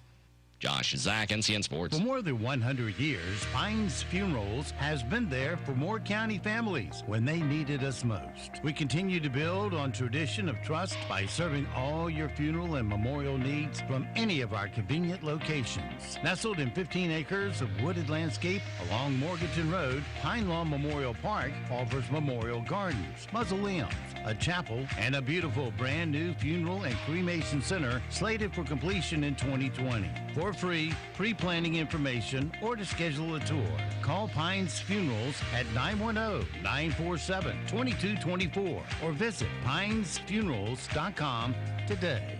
Josh Zach, NCN Sports. For more than 100 years, Pines Funerals has been there for Moore County families when they needed us most. We continue to build on tradition of trust by serving all your funeral and memorial needs from any of our convenient locations. Nestled in 15 acres of wooded landscape along Morganton Road, Pine Lawn Memorial Park offers memorial gardens, mausoleums, a chapel, and a beautiful brand new funeral and cremation center slated for completion in 2020. For free pre-planning information or to schedule a tour, call Pines Funerals at 910-947-2224 or visit pinesfunerals.com today.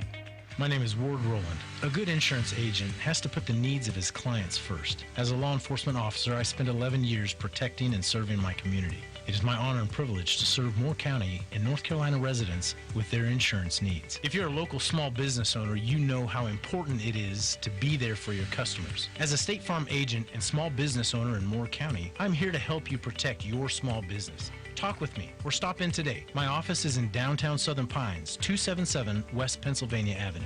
My name is Ward Rowland. A good insurance agent has to put the needs of his clients first. As a law enforcement officer, I spent 11 years protecting and serving my community. It is my honor and privilege to serve Moore County and North Carolina residents with their insurance needs. If you're a local small business owner, you know how important it is to be there for your customers. As a State Farm agent and small business owner in Moore County, I'm here to help you protect your small business. Talk with me or stop in today. My office is in downtown Southern Pines, 277 West Pennsylvania Avenue.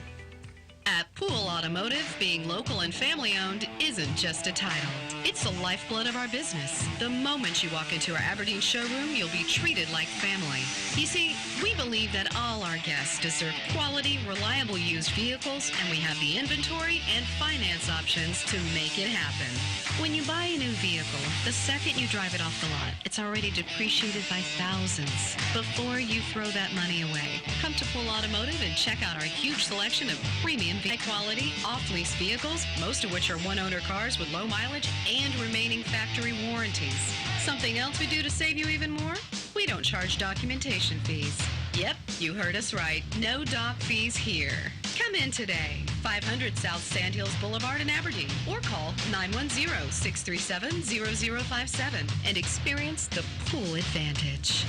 At Pool Automotive, being local and family-owned isn't just a title. It's the lifeblood of our business. The moment you walk into our Aberdeen showroom, you'll be treated like family. You see, we believe that all our guests deserve quality, reliable used vehicles, and we have the inventory and finance options to make it happen. When you buy a new vehicle, the second you drive it off the lot, it's already depreciated by thousands. Before you throw that money away, come to Pool Automotive and check out our huge selection of premium high-quality, off-lease vehicles, most of which are one-owner cars with low mileage and remaining factory warranties. Something else we do to save you even more? We don't charge documentation fees. Yep, you heard us right. No doc fees here. Come in today, 500 South Sandhills Boulevard in Aberdeen, or call 910-637-0057 and experience the Pool Advantage.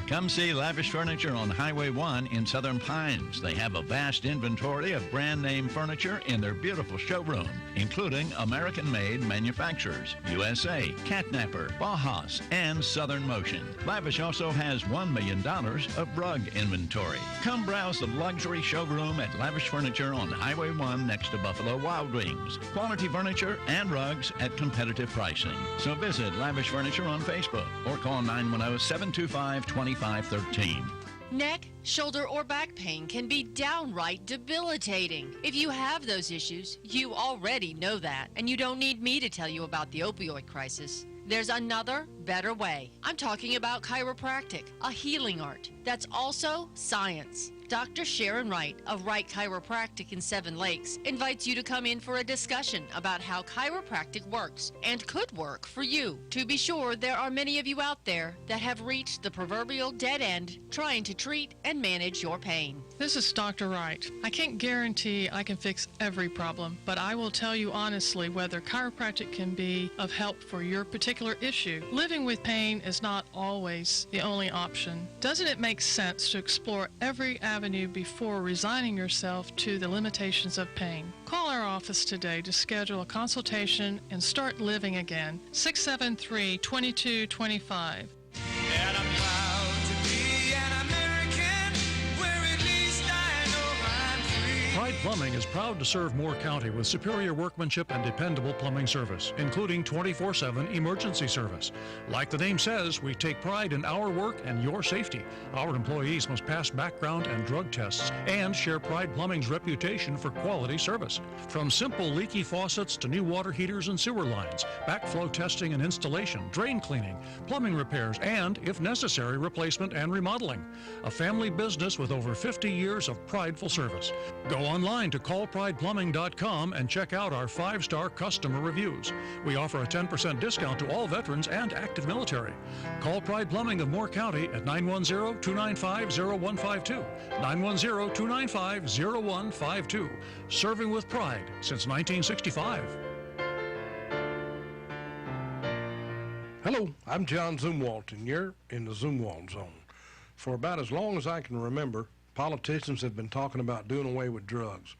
Come see Lavish Furniture on Highway 1 in Southern Pines. They have a vast inventory of brand name furniture in their beautiful showroom, including American-made manufacturers, USA, Catnapper, Bauhaus, and Southern Motion. Lavish also has $1 million of rug inventory. Come browse the luxury showroom at Lavish Furniture on Highway 1 next to Buffalo Wild Wings. Quality furniture and rugs at competitive pricing. So visit Lavish Furniture on Facebook or call 910-725-2513. Neck, shoulder, or back pain can be downright debilitating. If you have those issues, you already know that, and you don't need me to tell you about the opioid crisis. There's another, better way. I'm talking about chiropractic, a healing art that's also science. Dr. Sharon Wright of Wright Chiropractic in Seven Lakes invites you to come in for a discussion about how chiropractic works and could work for you. To be sure, there are many of you out there that have reached the proverbial dead end trying to treat and manage your pain. This is Dr. Wright. I can't guarantee I can fix every problem, but I will tell you honestly whether chiropractic can be of help for your particular issue. Living with pain is not always the only option. Doesn't it make sense to explore every avenue before resigning yourself to the limitations of pain? Call our office today to schedule a consultation and start living again. 673-2225. And I'm proud to be an American, where at least I know I'm free. Pride Plumbing is proud to serve Moore County with superior workmanship and dependable plumbing service, including 24/7 emergency service. Like the name says, we take pride in our work and your safety. Our employees must pass background and drug tests and share Pride Plumbing's reputation for quality service. From simple leaky faucets to new water heaters and sewer lines, backflow testing and installation, drain cleaning, plumbing repairs, and, if necessary, replacement and remodeling. A family business with over 50 years of prideful service. Go online to callprideplumbing.com and check out our 5-star customer reviews. We offer a 10% discount to all veterans and active military. Call Pride Plumbing of Moore County at 910-295-0152. 910-295-0152. Serving with pride since 1965. Hello, I'm John Zumwalt, and you're in the Zumwalt Zone. For about as long as I can remember, politicians have been talking about doing away with drugs.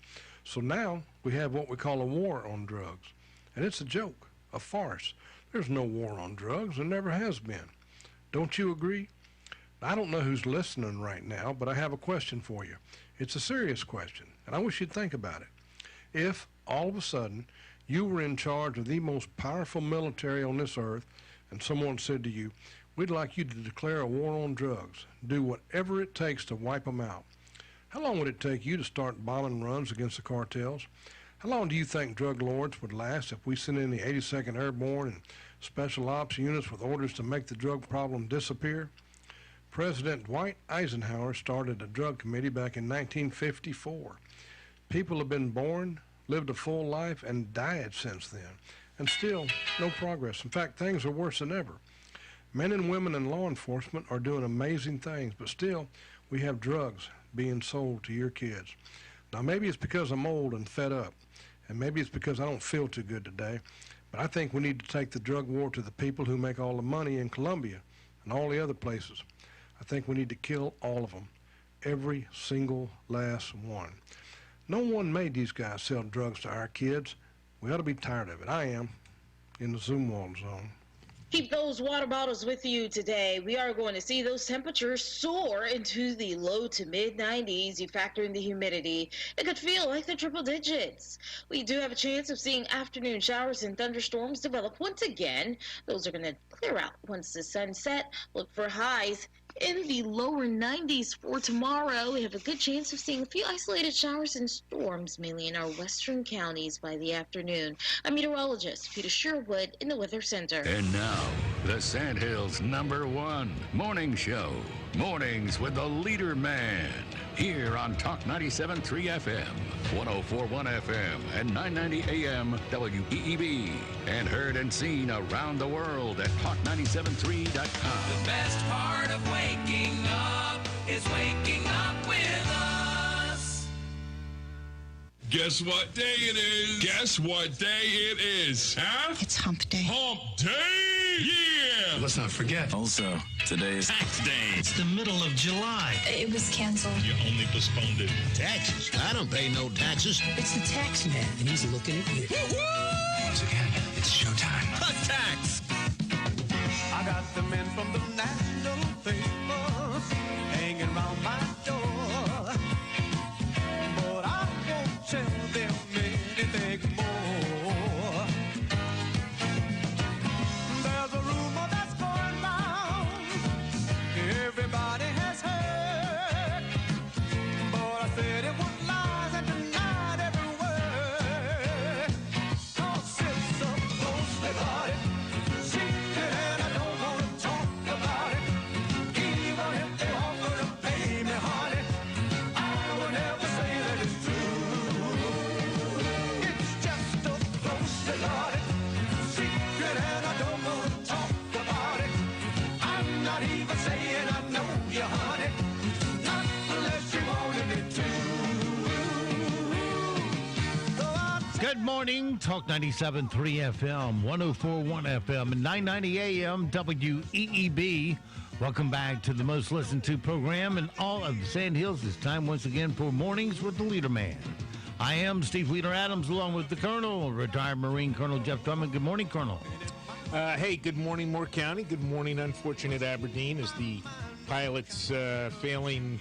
So now we have what we call a war on drugs. And it's a joke, a farce. There's no war on drugs and never has been. Don't you agree? I don't know who's listening right now, but I have a question for you. It's a serious question, and I wish you'd think about it. If, all of a sudden, you were in charge of the most powerful military on this earth, and someone said to you, we'd like you to declare a war on drugs, do whatever it takes to wipe them out, how long would it take you to start bombing runs against the cartels? How long do you think drug lords would last if we sent in the 82nd Airborne and Special Ops units with orders to make the drug problem disappear? President Dwight Eisenhower started a drug committee back in 1954. People have been born, lived a full life, and died since then, and still no progress. In fact, things are worse than ever. Men and women in law enforcement are doing amazing things, but still we have drugs being sold to your kids. Now, maybe it's because I'm old and fed up, and maybe it's because I don't feel too good today, but I think we need to take the drug war to the people who make all the money in Colombia and all the other places. I think we need to kill all of them, every single last one. No one made these guys sell drugs to our kids. We ought to be tired of it. I am, in the Zumwalt zone. Keep those water bottles with you today. We are going to see those temperatures soar into the low to mid 90s. You factor in the humidity, it could feel like the triple digits. We do have a chance of seeing afternoon showers and thunderstorms develop once again. Those are going to clear out once the sun sets. Look for highs in the lower 90s for tomorrow. We have a good chance of seeing a few isolated showers and storms, mainly in our western counties by the afternoon. I'm meteorologist Peter Sherwood in the Weather Center. And now, the Sandhills' #1 morning show. Mornings with the Leader Man. Here on Talk 97.3 FM, 104.1 FM, and 990 AM WEEB. And heard and seen around the world at talk973.com. The best part of waking up is waking up with us. Guess what day it is? Guess what day it is? Huh? It's hump day. Hump day! Yeah! Let's not forget. Also, today is tax day. It's the middle of July. It was canceled. You only postponed it. Taxes? I don't pay no taxes. It's the tax man, and he's looking at you. Once again, it's showtime. Cut tax! I got the men from the national paper hanging around my door, but I won't tell them anything more. There's a rumor that's going round, everybody has heard, but I said it was lies and denied every word. 'Cause it's so closely guarded, secret, and I don't want to talk about it. Even if they offer to pay me honey, I will never say that it's true. It's just so closely guarded, secret, and I don't want to talk about it. I'm not even saying I know you, honey, not unless you wanted me to. Good morning. Talk 97.3 FM, 104.1 FM, and 990 AM WEEB. Welcome back to the most listened to program in all of the Sandhills. It's time once again for Mornings with the Leader Man. I am Steve Leader Adams, along with the Colonel, retired Marine Colonel Jeff Drummond. Good morning, Colonel. Hey, good morning, Moore County. Good morning, unfortunate Aberdeen, as the pilot's failing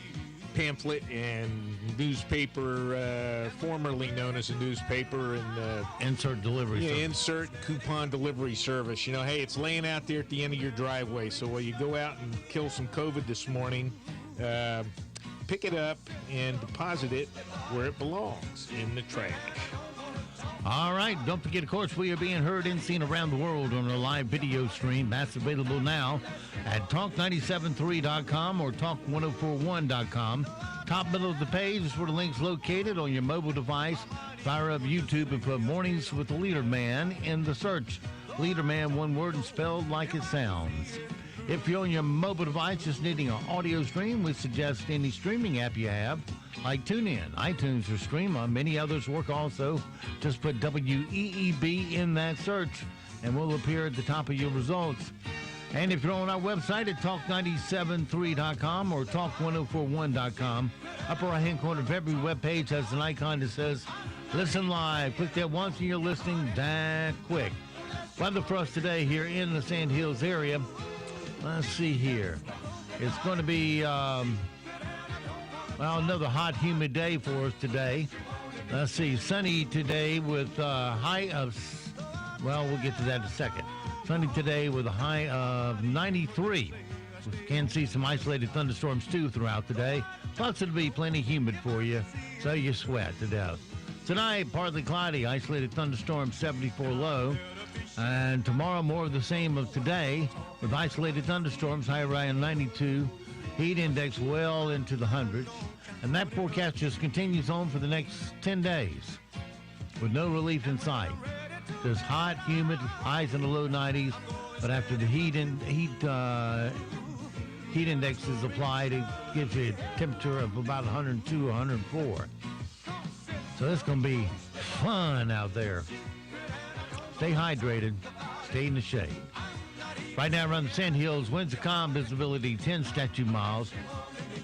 pamphlet and newspaper, formerly known as a newspaper, and insert delivery service. Insert coupon delivery service. You know, hey, it's laying out there at the end of your driveway. So while you go out and kill some COVID this morning, pick it up and deposit it where it belongs, in the trash. All right. Don't forget, of course, we are being heard and seen around the world on a live video stream. That's available now at talk973.com or talk1041.com. Top middle of the page is where the link's located on your mobile device. Fire up YouTube and put Mornings with the Leader Man in the search. Leader Man, one word and spelled like it sounds. If you're on your mobile device just needing an audio stream, we suggest any streaming app you have, like TuneIn, iTunes, or Streama. Many others work also. Just put WEEB in that search, and we'll appear at the top of your results. And if you're on our website at talk973.com or talk1041.com, upper right-hand corner of every web page has an icon that says Listen Live. Click that once and you're listening that quick. Weather for us today here in the Sandhills area. Let's see here. It's going to be, another hot, humid day for us today. Let's see, sunny today with a high of, we'll get to that in a second. Sunny today with a high of 93. We can see some isolated thunderstorms, too, throughout the day. Plus, it'll be plenty humid for you, so you sweat to death. Tonight, partly cloudy, isolated thunderstorms, 74 low. And tomorrow, more of the same of today, with isolated thunderstorms, high around 92. Heat index well into the hundreds. And that forecast just continues on for the next 10 days, with no relief in sight. Just hot, humid, highs in the low 90s. But after the heat index is applied, it gives you a temperature of about 102, 104. So it's going to be fun out there. Stay hydrated. Stay in the shade. Right now around the Sand Hills, winds are calm, visibility 10 statute miles.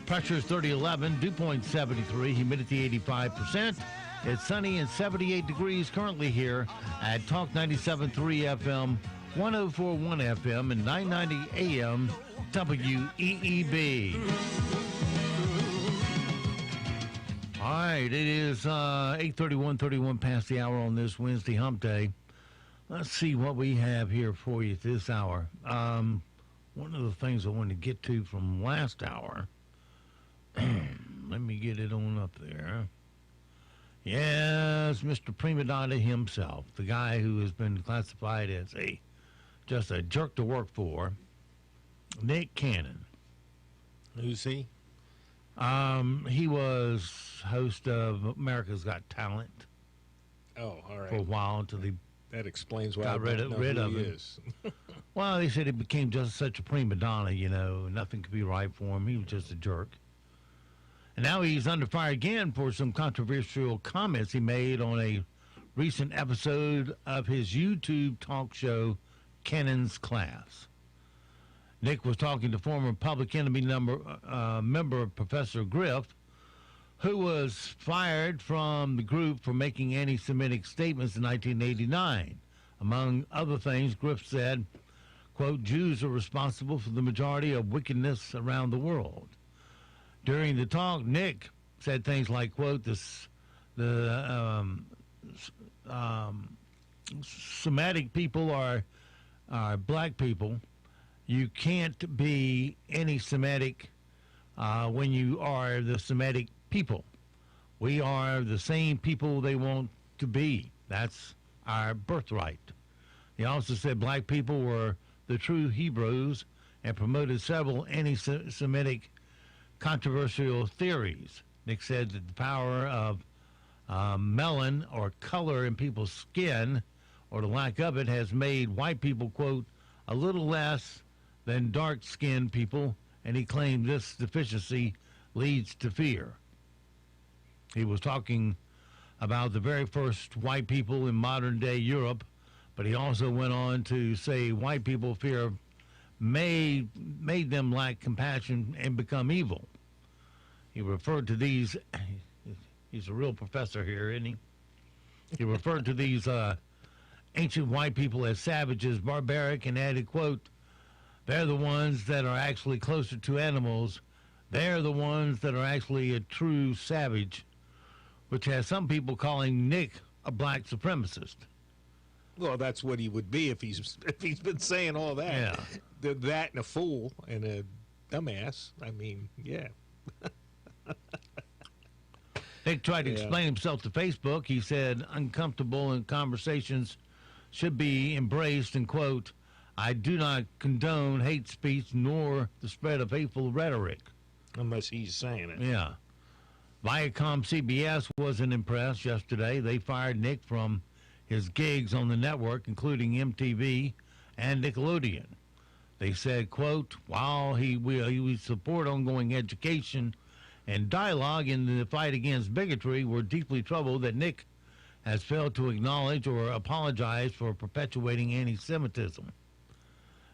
Pressure is 3011, dew point 73, humidity 85%. It's sunny and 78 degrees currently here at Talk 97.3 FM, 104.1 FM, and 990 AM WEEB. All right, it is 8:31 past the hour on this Wednesday hump day. Let's see what we have here for you this hour. One of the things I wanted to get to from last hour, let me get it on up there. Yes, Mr. Prima Donna himself, the guy who has been classified as just a jerk to work for, Nick Cannon. Who's he? He was host of America's Got Talent. Oh, all right. For a while until they that explains why got rid of him. Is. Well, they said he became just such a prima donna, nothing could be right for him. He was just a jerk. And now he's under fire again for some controversial comments he made on a recent episode of his YouTube talk show, Cannon's Class. Nick was talking to former Public Enemy member Professor Griff, who was fired from the group for making anti-Semitic statements in 1989. Among other things, Griff said, quote, Jews are responsible for the majority of wickedness around the world. During the talk, Nick said things like, quote, the Semitic people are black people. You can't be anti-Semitic when you are the Semitic people. We are the same people they want to be. That's our birthright. He also said black people were the true Hebrews and promoted several anti-Semitic controversial theories. Nick said that the power of melanin or color in people's skin, or the lack of it, has made white people, quote, a little less than dark-skinned people, and he claimed this deficiency leads to fear. He was talking about the very first white people in modern-day Europe, but he also went on to say white people fear made them lack compassion and become evil. He referred to these, he's a real professor here, isn't he? He referred to these ancient white people as savages, barbaric, and added, quote, they're the ones that are actually closer to animals. They're the ones that are actually a true savage, which has some people calling Nick a black supremacist. Well, that's what he would be if he's been saying all that. Yeah. That and a fool and a dumbass. I mean, yeah. Nick tried to explain himself to Facebook. He said uncomfortable in conversations should be embraced and, quote, I do not condone hate speech nor the spread of hateful rhetoric. Unless he's saying it. Yeah. Viacom CBS wasn't impressed yesterday. They fired Nick from his gigs on the network, including MTV and Nickelodeon. They said, quote, while he will support ongoing education and dialogue in the fight against bigotry, we're deeply troubled that Nick has failed to acknowledge or apologize for perpetuating anti-Semitism.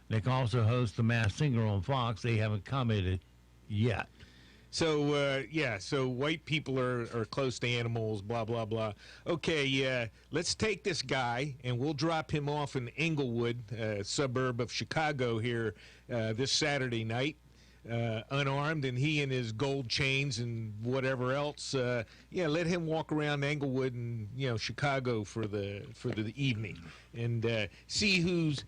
Nick also hosts The Masked Singer on Fox. They haven't commented yet. So, so white people are close to animals, blah, blah, blah. Okay, let's take this guy, and we'll drop him off in Englewood, a suburb of Chicago here, this Saturday night. unarmed, and he and his gold chains and whatever else. Let him walk around Englewood and Chicago for the evening, and see who's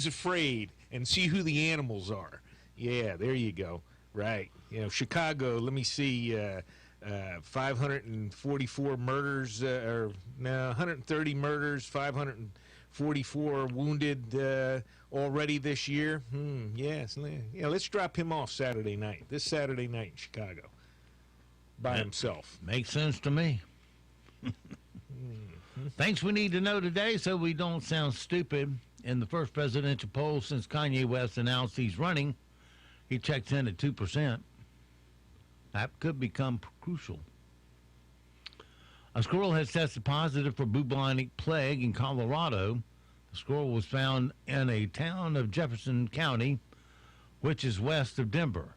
afraid, and see who the animals are. Yeah, there you go. Right. Chicago. Let me see. 544 murders, 130 murders, 544 wounded already this year. Yes. Let's drop him off this Saturday night in Chicago by himself. Makes sense to me. Things we need to know today so we don't sound stupid. In the first presidential poll since Kanye West announced he's running, he checks in at 2%. That could become crucial. A squirrel has tested positive for bubonic plague in Colorado. The squirrel was found in a town of Jefferson County, which is west of Denver.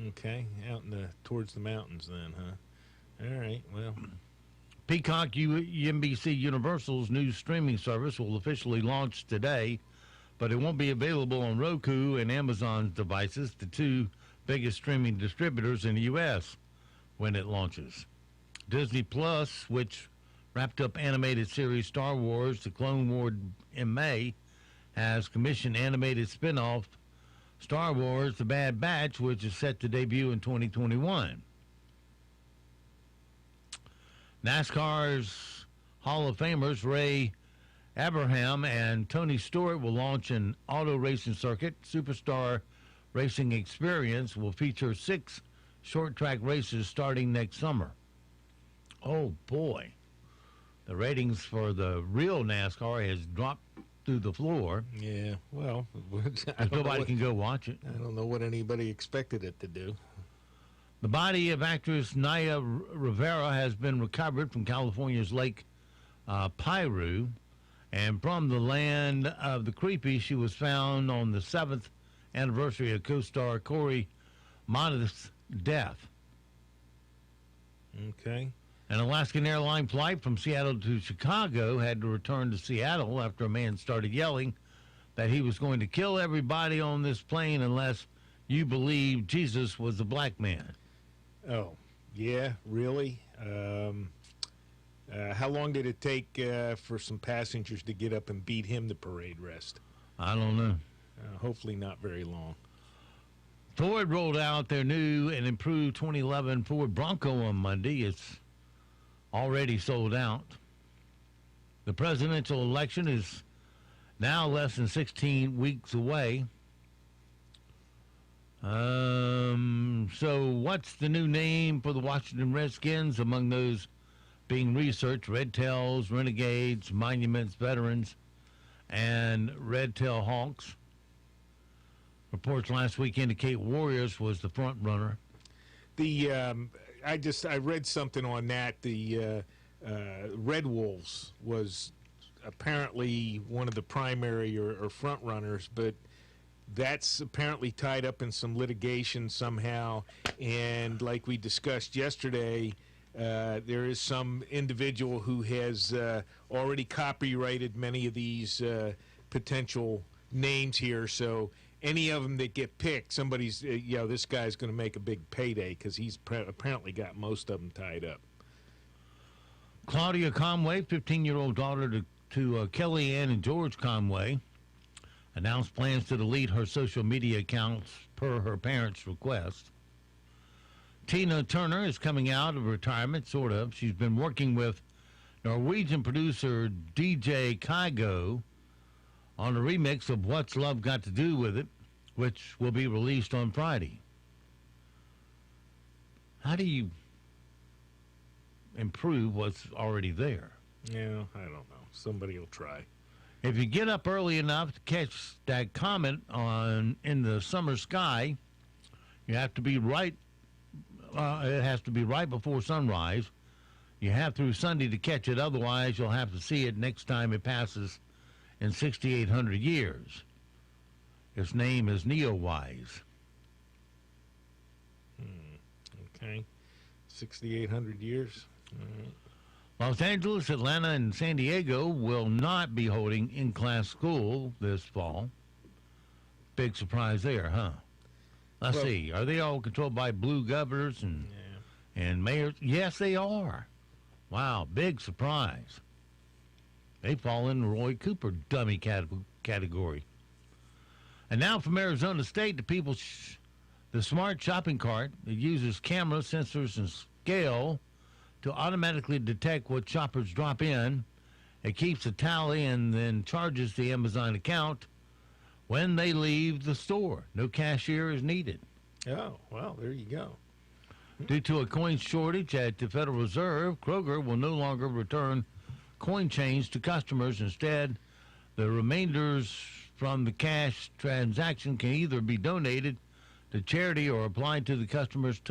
Okay, out towards the mountains then, huh? All right, well. Peacock NBC Universal's new streaming service will officially launch today, but it won't be available on Roku and Amazon's devices, the two biggest streaming distributors in the U.S. when it launches. Disney Plus, which wrapped up animated series Star Wars: The Clone Wars in May, has commissioned animated spin-off Star Wars: The Bad Batch, which is set to debut in 2021. NASCAR's Hall of Famers Ray Abraham and Tony Stewart will launch an auto racing circuit. Superstar Racing Experience will feature 6 short-track races starting next summer. Oh, boy. The ratings for the real NASCAR has dropped through the floor. Yeah, well, nobody can go watch it. I don't know what anybody expected it to do. The body of actress Naya Rivera has been recovered from California's Lake Piru, and from the land of the creepy, she was found on the 7th anniversary of co-star Corey Monteith's death. Okay. An Alaskan airline flight from Seattle to Chicago had to return to Seattle after a man started yelling that he was going to kill everybody on this plane unless you believe Jesus was a black man. Oh, yeah, really? How long did it take for some passengers to get up and beat him to parade rest? I don't know. Hopefully not very long. Ford rolled out their new and improved 2011 Ford Bronco on Monday. It's already sold out. The presidential election is now less than 16 weeks away. So what's the new name for the Washington Redskins? Among those being researched, Red Tails, Renegades, Monuments, Veterans, and Red Tail Hawks. Reports last week indicate Warriors was the front runner. I read something on that. The Red Wolves was apparently one of the primary or front runners, but that's apparently tied up in some litigation somehow. And like we discussed yesterday, there is some individual who has already copyrighted many of these potential names here. So any of them that get picked, somebody's, this guy's going to make a big payday because he's apparently got most of them tied up. Claudia Conway, 15-year-old daughter to Kellyanne and George Conway, announced plans to delete her social media accounts per her parents' request. Tina Turner is coming out of retirement, sort of. She's been working with Norwegian producer DJ Kygo on a remix of What's Love Got to Do With It, which will be released on Friday. How do you improve what's already there? Yeah, I don't know. Somebody will try. If you get up early enough to catch that comet in the summer sky, you have to be right. It has to be right before sunrise. You have through Sunday to catch it. Otherwise, you'll have to see it next time it passes in 6,800 years. Its name is Neowise. Okay. 6,800 years. All right. Los Angeles, Atlanta, and San Diego will not be holding in-class school this fall. Big surprise there, huh? Let's Well- see. Are they all controlled by blue governors and mayors? Yes, they are. Wow, big surprise. They fall in the Roy Cooper dummy category. And now from Arizona State, the smart shopping cart that uses cameras, sensors, and scale to automatically detect what shoppers drop in. It keeps a tally and then charges the Amazon account when they leave the store. No cashier is needed. Oh, well, there you go. Due to a coin shortage at the Federal Reserve, Kroger will no longer return coin change to customers. Instead, the remainders from the cash transaction can either be donated to charity or applied to the customer's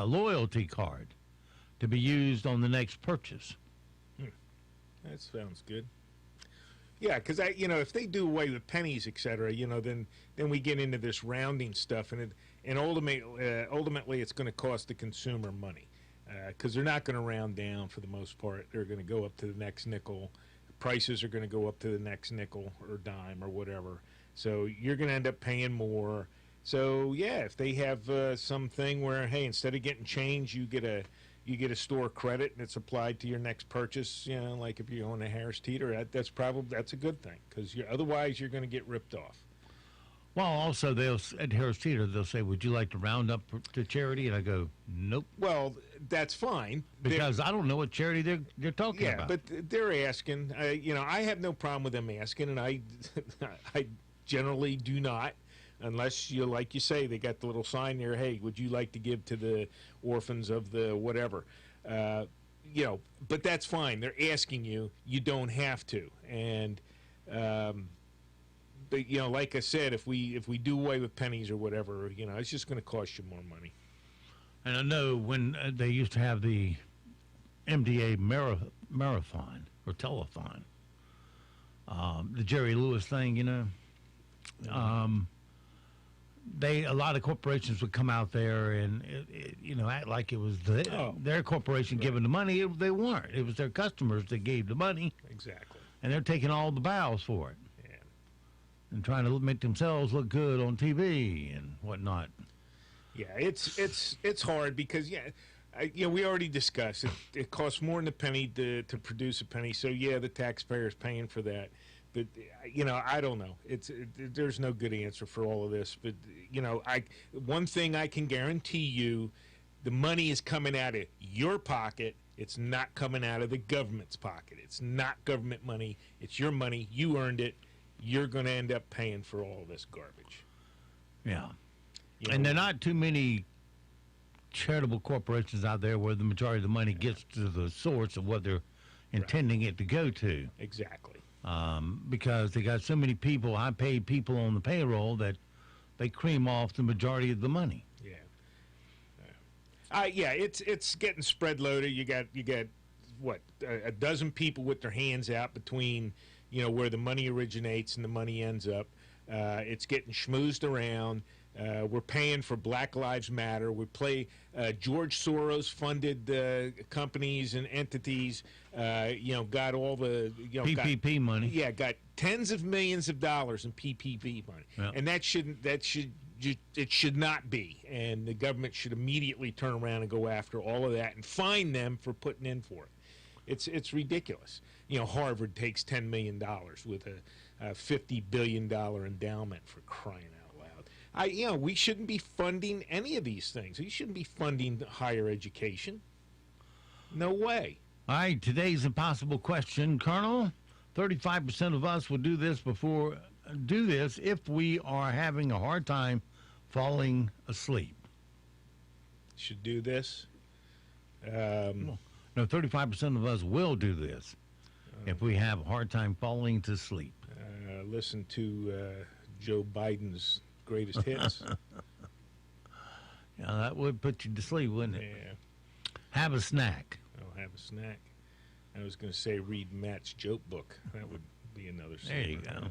loyalty card to be used on the next purchase. That sounds good. Yeah, because if they do away with pennies, etc., then we get into this rounding stuff, and ultimately it's going to cost the consumer money, because they're not going to round down for the most part. They're going to go up to the next nickel. Prices are going to go up to the next nickel or dime or whatever. So you're going to end up paying more. So yeah, if they have something where, hey, instead of getting change, you get a store credit and it's applied to your next purchase, like if you own a Harris Teeter, that's a good thing, because otherwise you're going to get ripped off. Well, also at Harris Teeter they'll say, "Would you like to round up to charity?" And I go, "Nope." Well, that's fine, because I don't know what charity they're talking about. Yeah, but they're asking. I have no problem with them asking, and I generally do not. Unless like you say, they got the little sign there, hey, would you like to give to the orphans of the whatever? But that's fine. They're asking you. You don't have to. And, but, like I said, if we do away with pennies or whatever, it's just going to cost you more money. And I know when they used to have the MDA marathon or telethon, the Jerry Lewis thing, a lot of corporations would come out there and act like it was their corporation giving the money. They weren't. It was their customers that gave the money. Exactly. And they're taking all the bows for it. Yeah. And trying to make themselves look good on TV and whatnot. Yeah, it's hard because we already discussed it costs more than a penny to produce a penny. So yeah, the taxpayer's paying for that. But I don't know. There's no good answer for all of this. But one thing I can guarantee you, the money is coming out of your pocket. It's not coming out of the government's pocket. It's not government money. It's your money. You earned it. You're going to end up paying for all this garbage. Yeah, and there are not too many charitable corporations out there where the majority of the money gets to the source of what they're intending it to go to. Exactly. Because they got so many people, high-paid people on the payroll that they cream off the majority of the money. Yeah. It's getting spread loaded. You got what, a dozen people with their hands out between where the money originates and the money ends up. It's getting schmoozed around. We're paying for Black Lives Matter. We play George Soros funded companies and entities. Got all the PPP money. Yeah, got tens of millions of dollars in PPP money, and it should not be. And the government should immediately turn around and go after all of that and fine them for putting in for it. It's ridiculous. Harvard takes $10 million with a $50 billion endowment, for crying out loud. We shouldn't be funding any of these things. We shouldn't be funding higher education. No way. All right, today's impossible question, Colonel. 35% of us will do this if we are having a hard time falling asleep. Should do this? No, 35% of us will do this if we have a hard time falling to sleep. Listen to Joe Biden's greatest hits. Yeah, that would put you to sleep, wouldn't it? Yeah. Have a snack. Oh, have a snack. I was going to say read Matt's joke book. That would be another. There you go.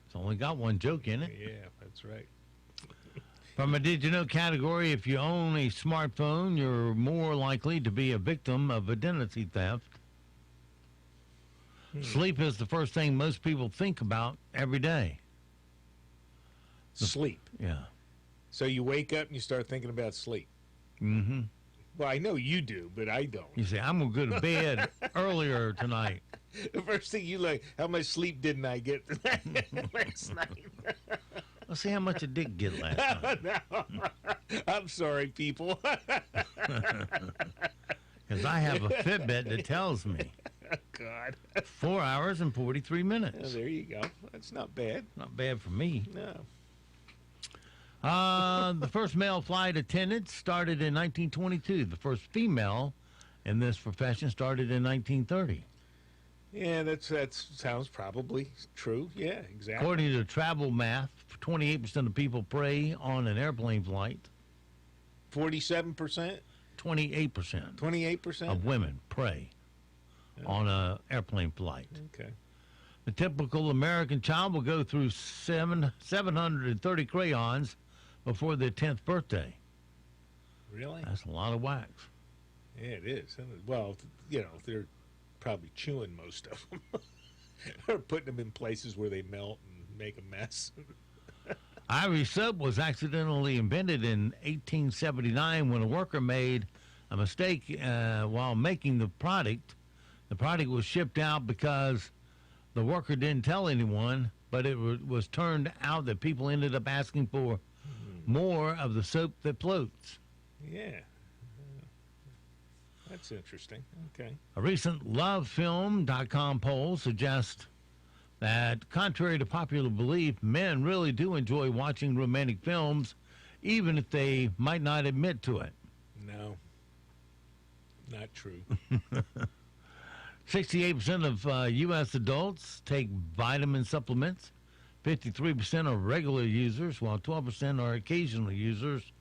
It's only got one joke in it. Yeah, that's right. From a Did You Know category, if you own a smartphone, you're more likely to be a victim of identity theft. Sleep is the first thing most people think about every day. Sleep. Yeah. So you wake up and you start thinking about sleep. Mm-hmm. Well, I know you do, but I don't. You say, I'm going to go to bed earlier tonight. The first thing you like, how much sleep didn't I get last night? Let's see how much I did get last night. No. I'm sorry, people. Because I have a Fitbit that tells me. Oh, God. 4 hours and 43 minutes. Oh, there you go. That's not bad. Not bad for me. No. The first male flight attendant started in 1922. The first female in this profession started in 1930. Yeah, that sounds probably true. Yeah, exactly. According to Travel Math, 28% of people pray on an airplane flight. 47%? 28%. 28%? Of women pray on an airplane flight. Okay. The typical American child will go through 730 crayons before their 10th birthday. Really? That's a lot of wax. Yeah, it is. Well, they're probably chewing most of them. Or putting them in places where they melt and make a mess. Irish soap was accidentally invented in 1879 when a worker made a mistake while making the product. The product was shipped out because the worker didn't tell anyone, but it was turned out that people ended up asking for more of the soap that floats. Yeah. That's interesting. Okay. A recent lovefilm.com poll suggests that, contrary to popular belief, men really do enjoy watching romantic films, even if they might not admit to it. No. Not true. 68% of U.S. adults take vitamin supplements. 53% are regular users, while 12% are occasional users.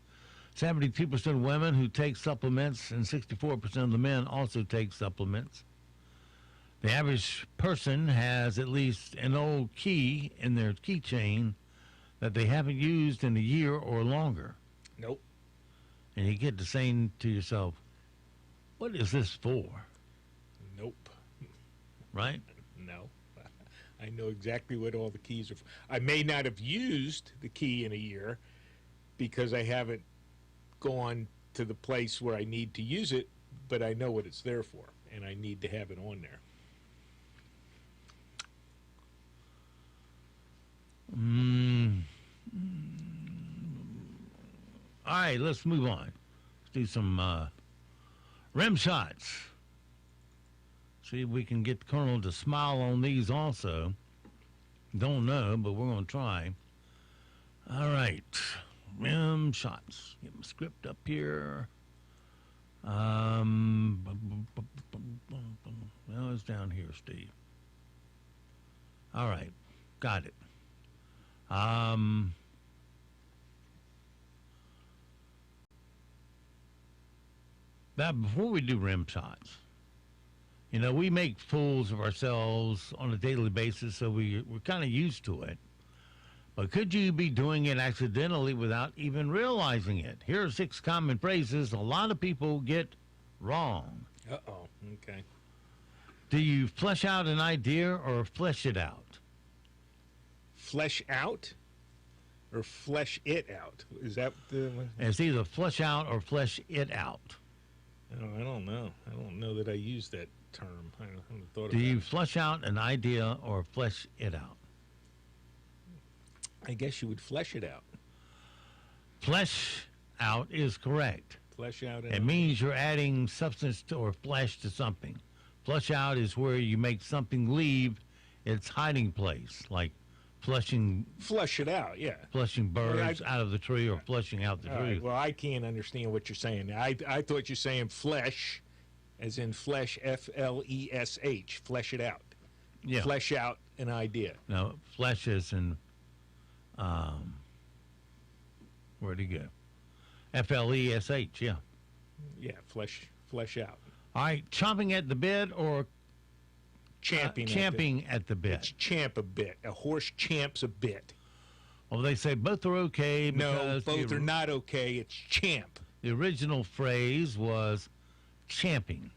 72% of women who take supplements and 64% of the men also take supplements. The average person has at least an old key in their keychain that they haven't used in a year or longer. Nope. And you get to saying to yourself, what is this for? Nope. Right? No. I know exactly what all the keys are for. I may not have used the key in a year because I haven't gone to the place where I need to use it, but I know what it's there for, and I need to have it on there. All right, let's move on. Let's do some rim shots. See if we can get the Colonel to smile on these also. Don't know, but we're going to try. All right. Rim shots. Get my script up here. Well, it's down here, Steve. All right. Got it. Now, before we do rim shots, we make fools of ourselves on a daily basis, so we're kind of used to it. But could you be doing it accidentally without even realizing it? Here are 6 common phrases a lot of people get wrong. Uh-oh. Okay. Do you flesh out an idea or flesh it out? Flesh out or flesh it out? Is that the... It's either flesh out or flesh it out. Oh, I don't know. I don't know that I use that term. I haven't thought about it. Do you flesh out an idea or flesh it out? I guess you would flesh it out. Flesh out is correct. Flesh out. It means you're adding substance or flesh to something. Flesh out is where you make something leave its hiding place, like flushing. Flush it out, yeah. Flushing birds out of the tree or flushing out the tree. Right, well, I can't understand what you're saying. I thought you're saying flesh, as in flesh, F-L-E-S-H, flesh it out. Yeah. Flesh out an idea. No, flesh is in, where'd he go? F-L-E-S-H, yeah. Yeah, flesh out. All right, chomping at the bit or champing at the bit. It's champ a bit. A horse champs a bit. Well, they say both are okay. No, both are not okay. It's champ. The original phrase was champing.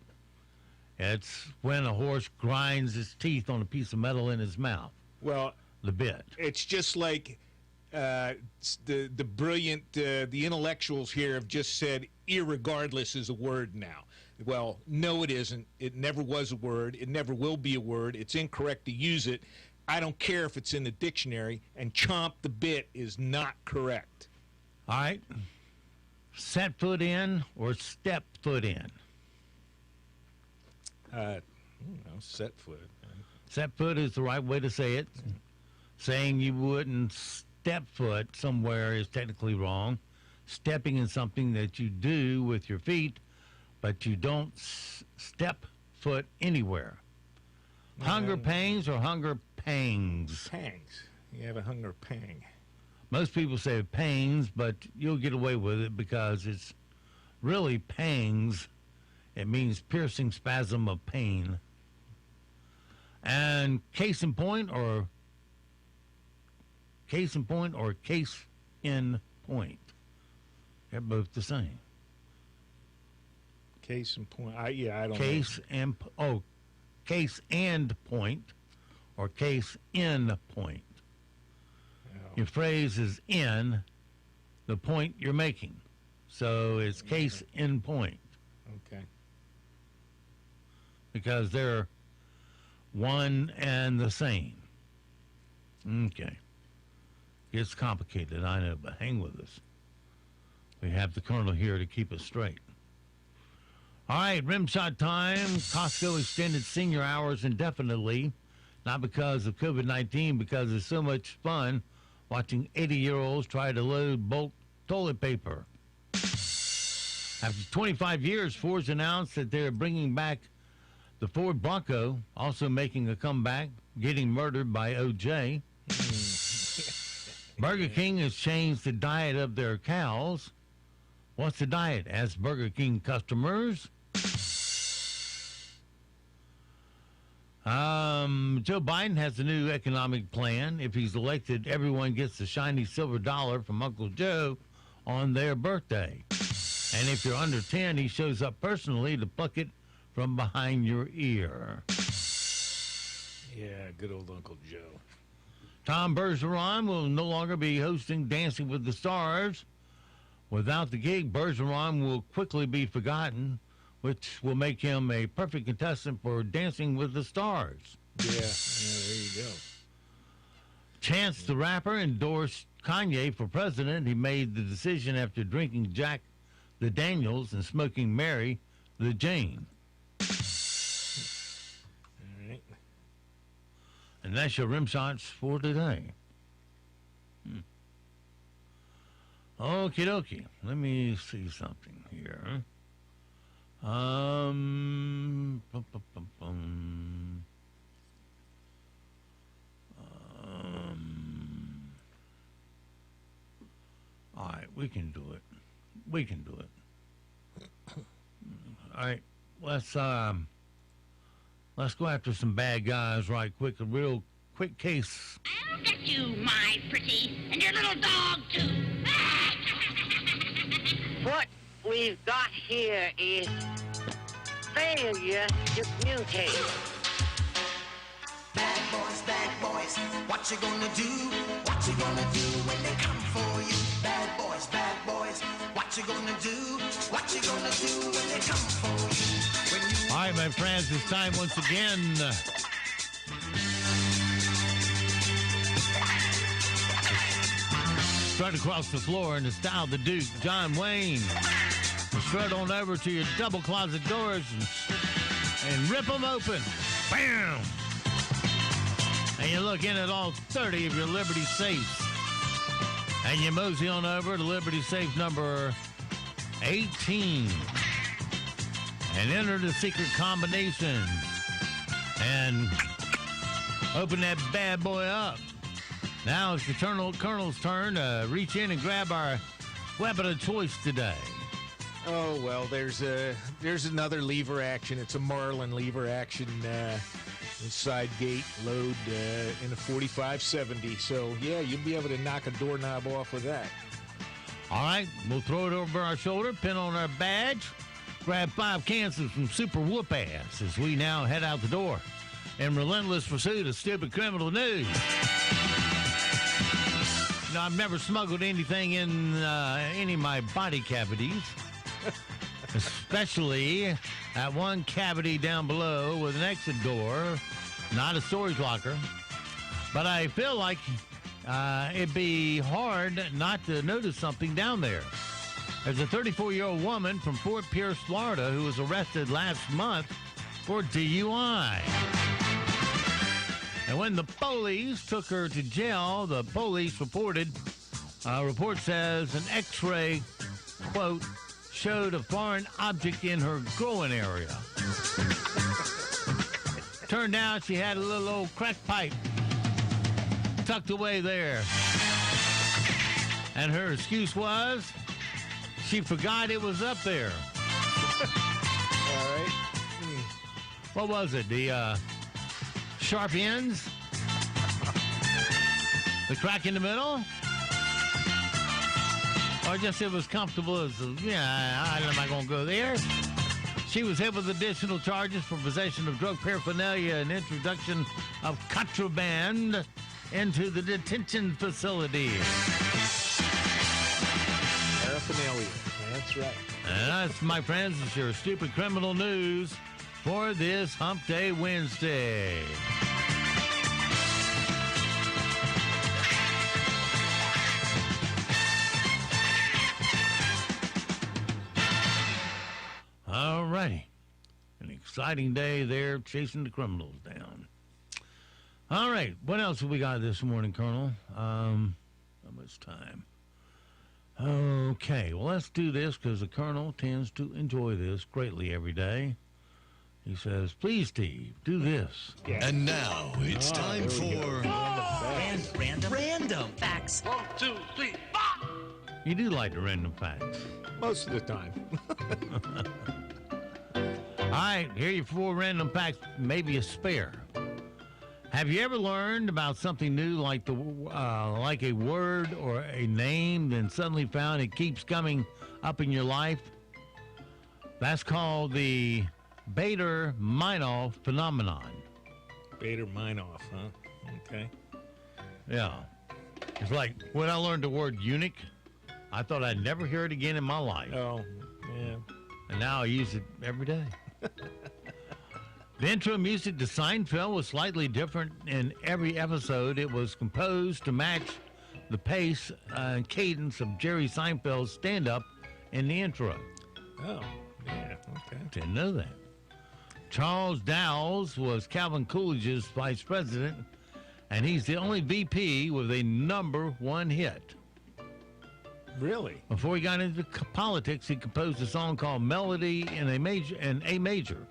It's when a horse grinds his teeth on a piece of metal in his mouth. Well, the bit. It's just like the brilliant, the intellectuals here have just said irregardless is a word now. Well, no, it isn't. It never was a word. It never will be a word. It's incorrect to use it. I don't care if it's in the dictionary, and chomp the bit is not correct. All right. Set foot in or step foot in? Set foot. Set foot is the right way to say it. Saying you wouldn't step foot somewhere is technically wrong. Stepping is something that you do with your feet, but you don't step foot anywhere. Hunger pangs or hunger pangs? Pangs. You have a hunger pang. Most people say pangs, but you'll get away with it because it's really pangs. It means piercing spasm of pain. And case in point or case in point. They're both the same. Case in point. I don't case know. Case and point or case in point. Your phrase is in the point you're making. So it's case in point. Okay. Because they're one and the same. Okay. It's complicated, I know, but hang with us. We have the Colonel here to keep us straight. All right, rim shot time. Costco extended senior hours indefinitely, not because of COVID-19, because it's so much fun watching 80-year-olds try to load bulk toilet paper. After 25 years, Ford's announced that they're bringing back the Ford Bronco, also making a comeback, getting murdered by O.J. Burger King has changed the diet of their cows. What's the diet? Ask Burger King customers. Joe Biden has a new economic plan. If he's elected, everyone gets a shiny silver dollar from Uncle Joe on their birthday. And if you're under 10, he shows up personally to pluck it from behind your ear. Yeah, good old Uncle Joe. Tom Bergeron will no longer be hosting Dancing with the Stars. Without the gig, Bergeron will quickly be forgotten, which will make him a perfect contestant for Dancing with the Stars. Yeah, there you go. Chance the Rapper endorsed Kanye for president. He made the decision after drinking Jack the Daniels and smoking Mary the Jane. All right. And that's your rim shots for today. Okie dokie. Let me see something here. All right, we can do it. We can do it. All right, let's go after some bad guys right quick. A real quick case. I'll get you, my pretty, and your little dog, too. What we've got here is failure to communicate. Bad boys, what you gonna do? What you gonna do when they come for you? Bad boys, what you gonna do? What you gonna do when they come for you? All right, my friends, it's time once again. Strut across the floor in the style of the Duke, John Wayne. Strut on over to your double closet doors and rip them open. Bam! And you look in at all 30 of your Liberty safes. And you mosey on over to Liberty safe number 18. And enter the secret combination. And open that bad boy up. Now it's the Colonel's turn to reach in and grab our weapon of choice today. Oh, well, there's another lever action. It's a Marlin lever action side gate load in a 4570. So, yeah, you'll be able to knock a doorknob off with that. All right, we'll throw it over our shoulder, pin on our badge, Grab 5 cancers from Super Whoop Ass as we now head out the door in relentless pursuit of stupid criminal news. You know, I've never smuggled anything in any of my body cavities, especially at one cavity down below with an exit door, not a storage locker. But I feel like it'd be hard not to notice something down there. There's a 34-year-old woman from Fort Pierce, Florida, who was arrested last month for DUI. And when the police took her to jail, the police report says an X-ray, quote, showed a foreign object in her groin area. Turned out she had a little old crack pipe tucked away there. And her excuse was she forgot it was up there. All right. What was it? The sharp ends? The crack in the middle? Or just it was comfortable as, I'm not going to go there. She was hit with additional charges for possession of drug paraphernalia and introduction of contraband into the detention facility. Paraphernalia. That's right. And that's, my friends, is your stupid criminal news for this Hump Day Wednesday. All righty. An exciting day there chasing the criminals down. All right. What else have we got this morning, Colonel? How much time? Okay. Well, let's do this because the Colonel tends to enjoy this greatly every day. He says, please, Steve, do this. Yeah. And now it's time for Random facts. 1, 2, 3, 4. You do like the random facts. Most of the time. All right, here are your 4 random facts, maybe a spare. Have you ever learned about something new like like a word or a name, then suddenly found it keeps coming up in your life? That's called the Bader-Meinhof phenomenon. Bader-Meinhof, huh? Okay. Yeah. It's like when I learned the word eunuch, I thought I'd never hear it again in my life. Oh, yeah. And now I use it every day. The intro music to Seinfeld was slightly different in every episode. It was composed to match the pace and cadence of Jerry Seinfeld's stand-up in the intro. Oh, yeah, okay. Didn't know that. Charles Dowles was Calvin Coolidge's vice president, and he's the only VP with a #1 hit. Really? Before he got into politics, he composed a song called Melody in A Major.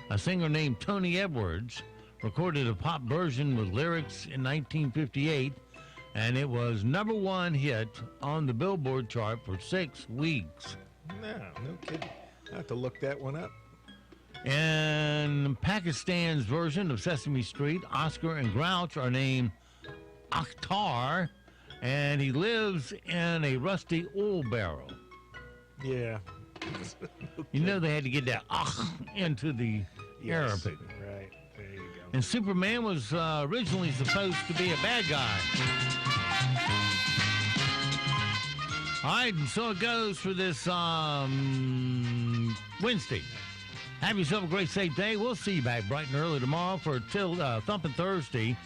A singer named Tony Edwards recorded a pop version with lyrics in 1958, and it was #1 hit on the Billboard chart for 6 weeks. No kidding. I have to look that one up. In Pakistan's version of Sesame Street, Oscar and Grouch are named Akhtar, and he lives in a rusty oil barrel. Yeah. You know they had to get that into the Arabic. Right. There you go. And Superman was originally supposed to be a bad guy. All right, and so it goes for this Wednesday. Have yourself a great, safe day. We'll see you back bright and early tomorrow for Thumping Thursday.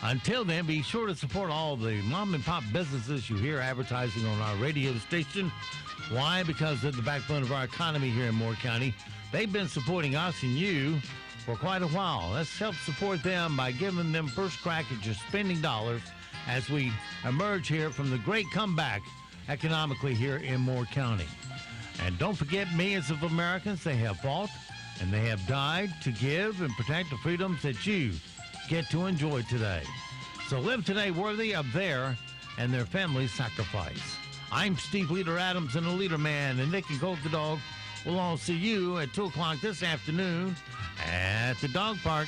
Until then, be sure to support all the mom and pop businesses you hear advertising on our radio station. Why? Because they're the backbone of our economy here in Moore County. They've been supporting us and you for quite a while. Let's help support them by giving them first crack at your spending dollars as we emerge here from the great comeback economically here in Moore County. And don't forget, millions of Americans, they have fought and they have died to give and protect the freedoms that you get to enjoy today. So live today worthy of their and their family's sacrifice. I'm Steve Leader Adams and the Leader Man, and Nick and Colt the Dog will all see you at 2 o'clock this afternoon at the dog park.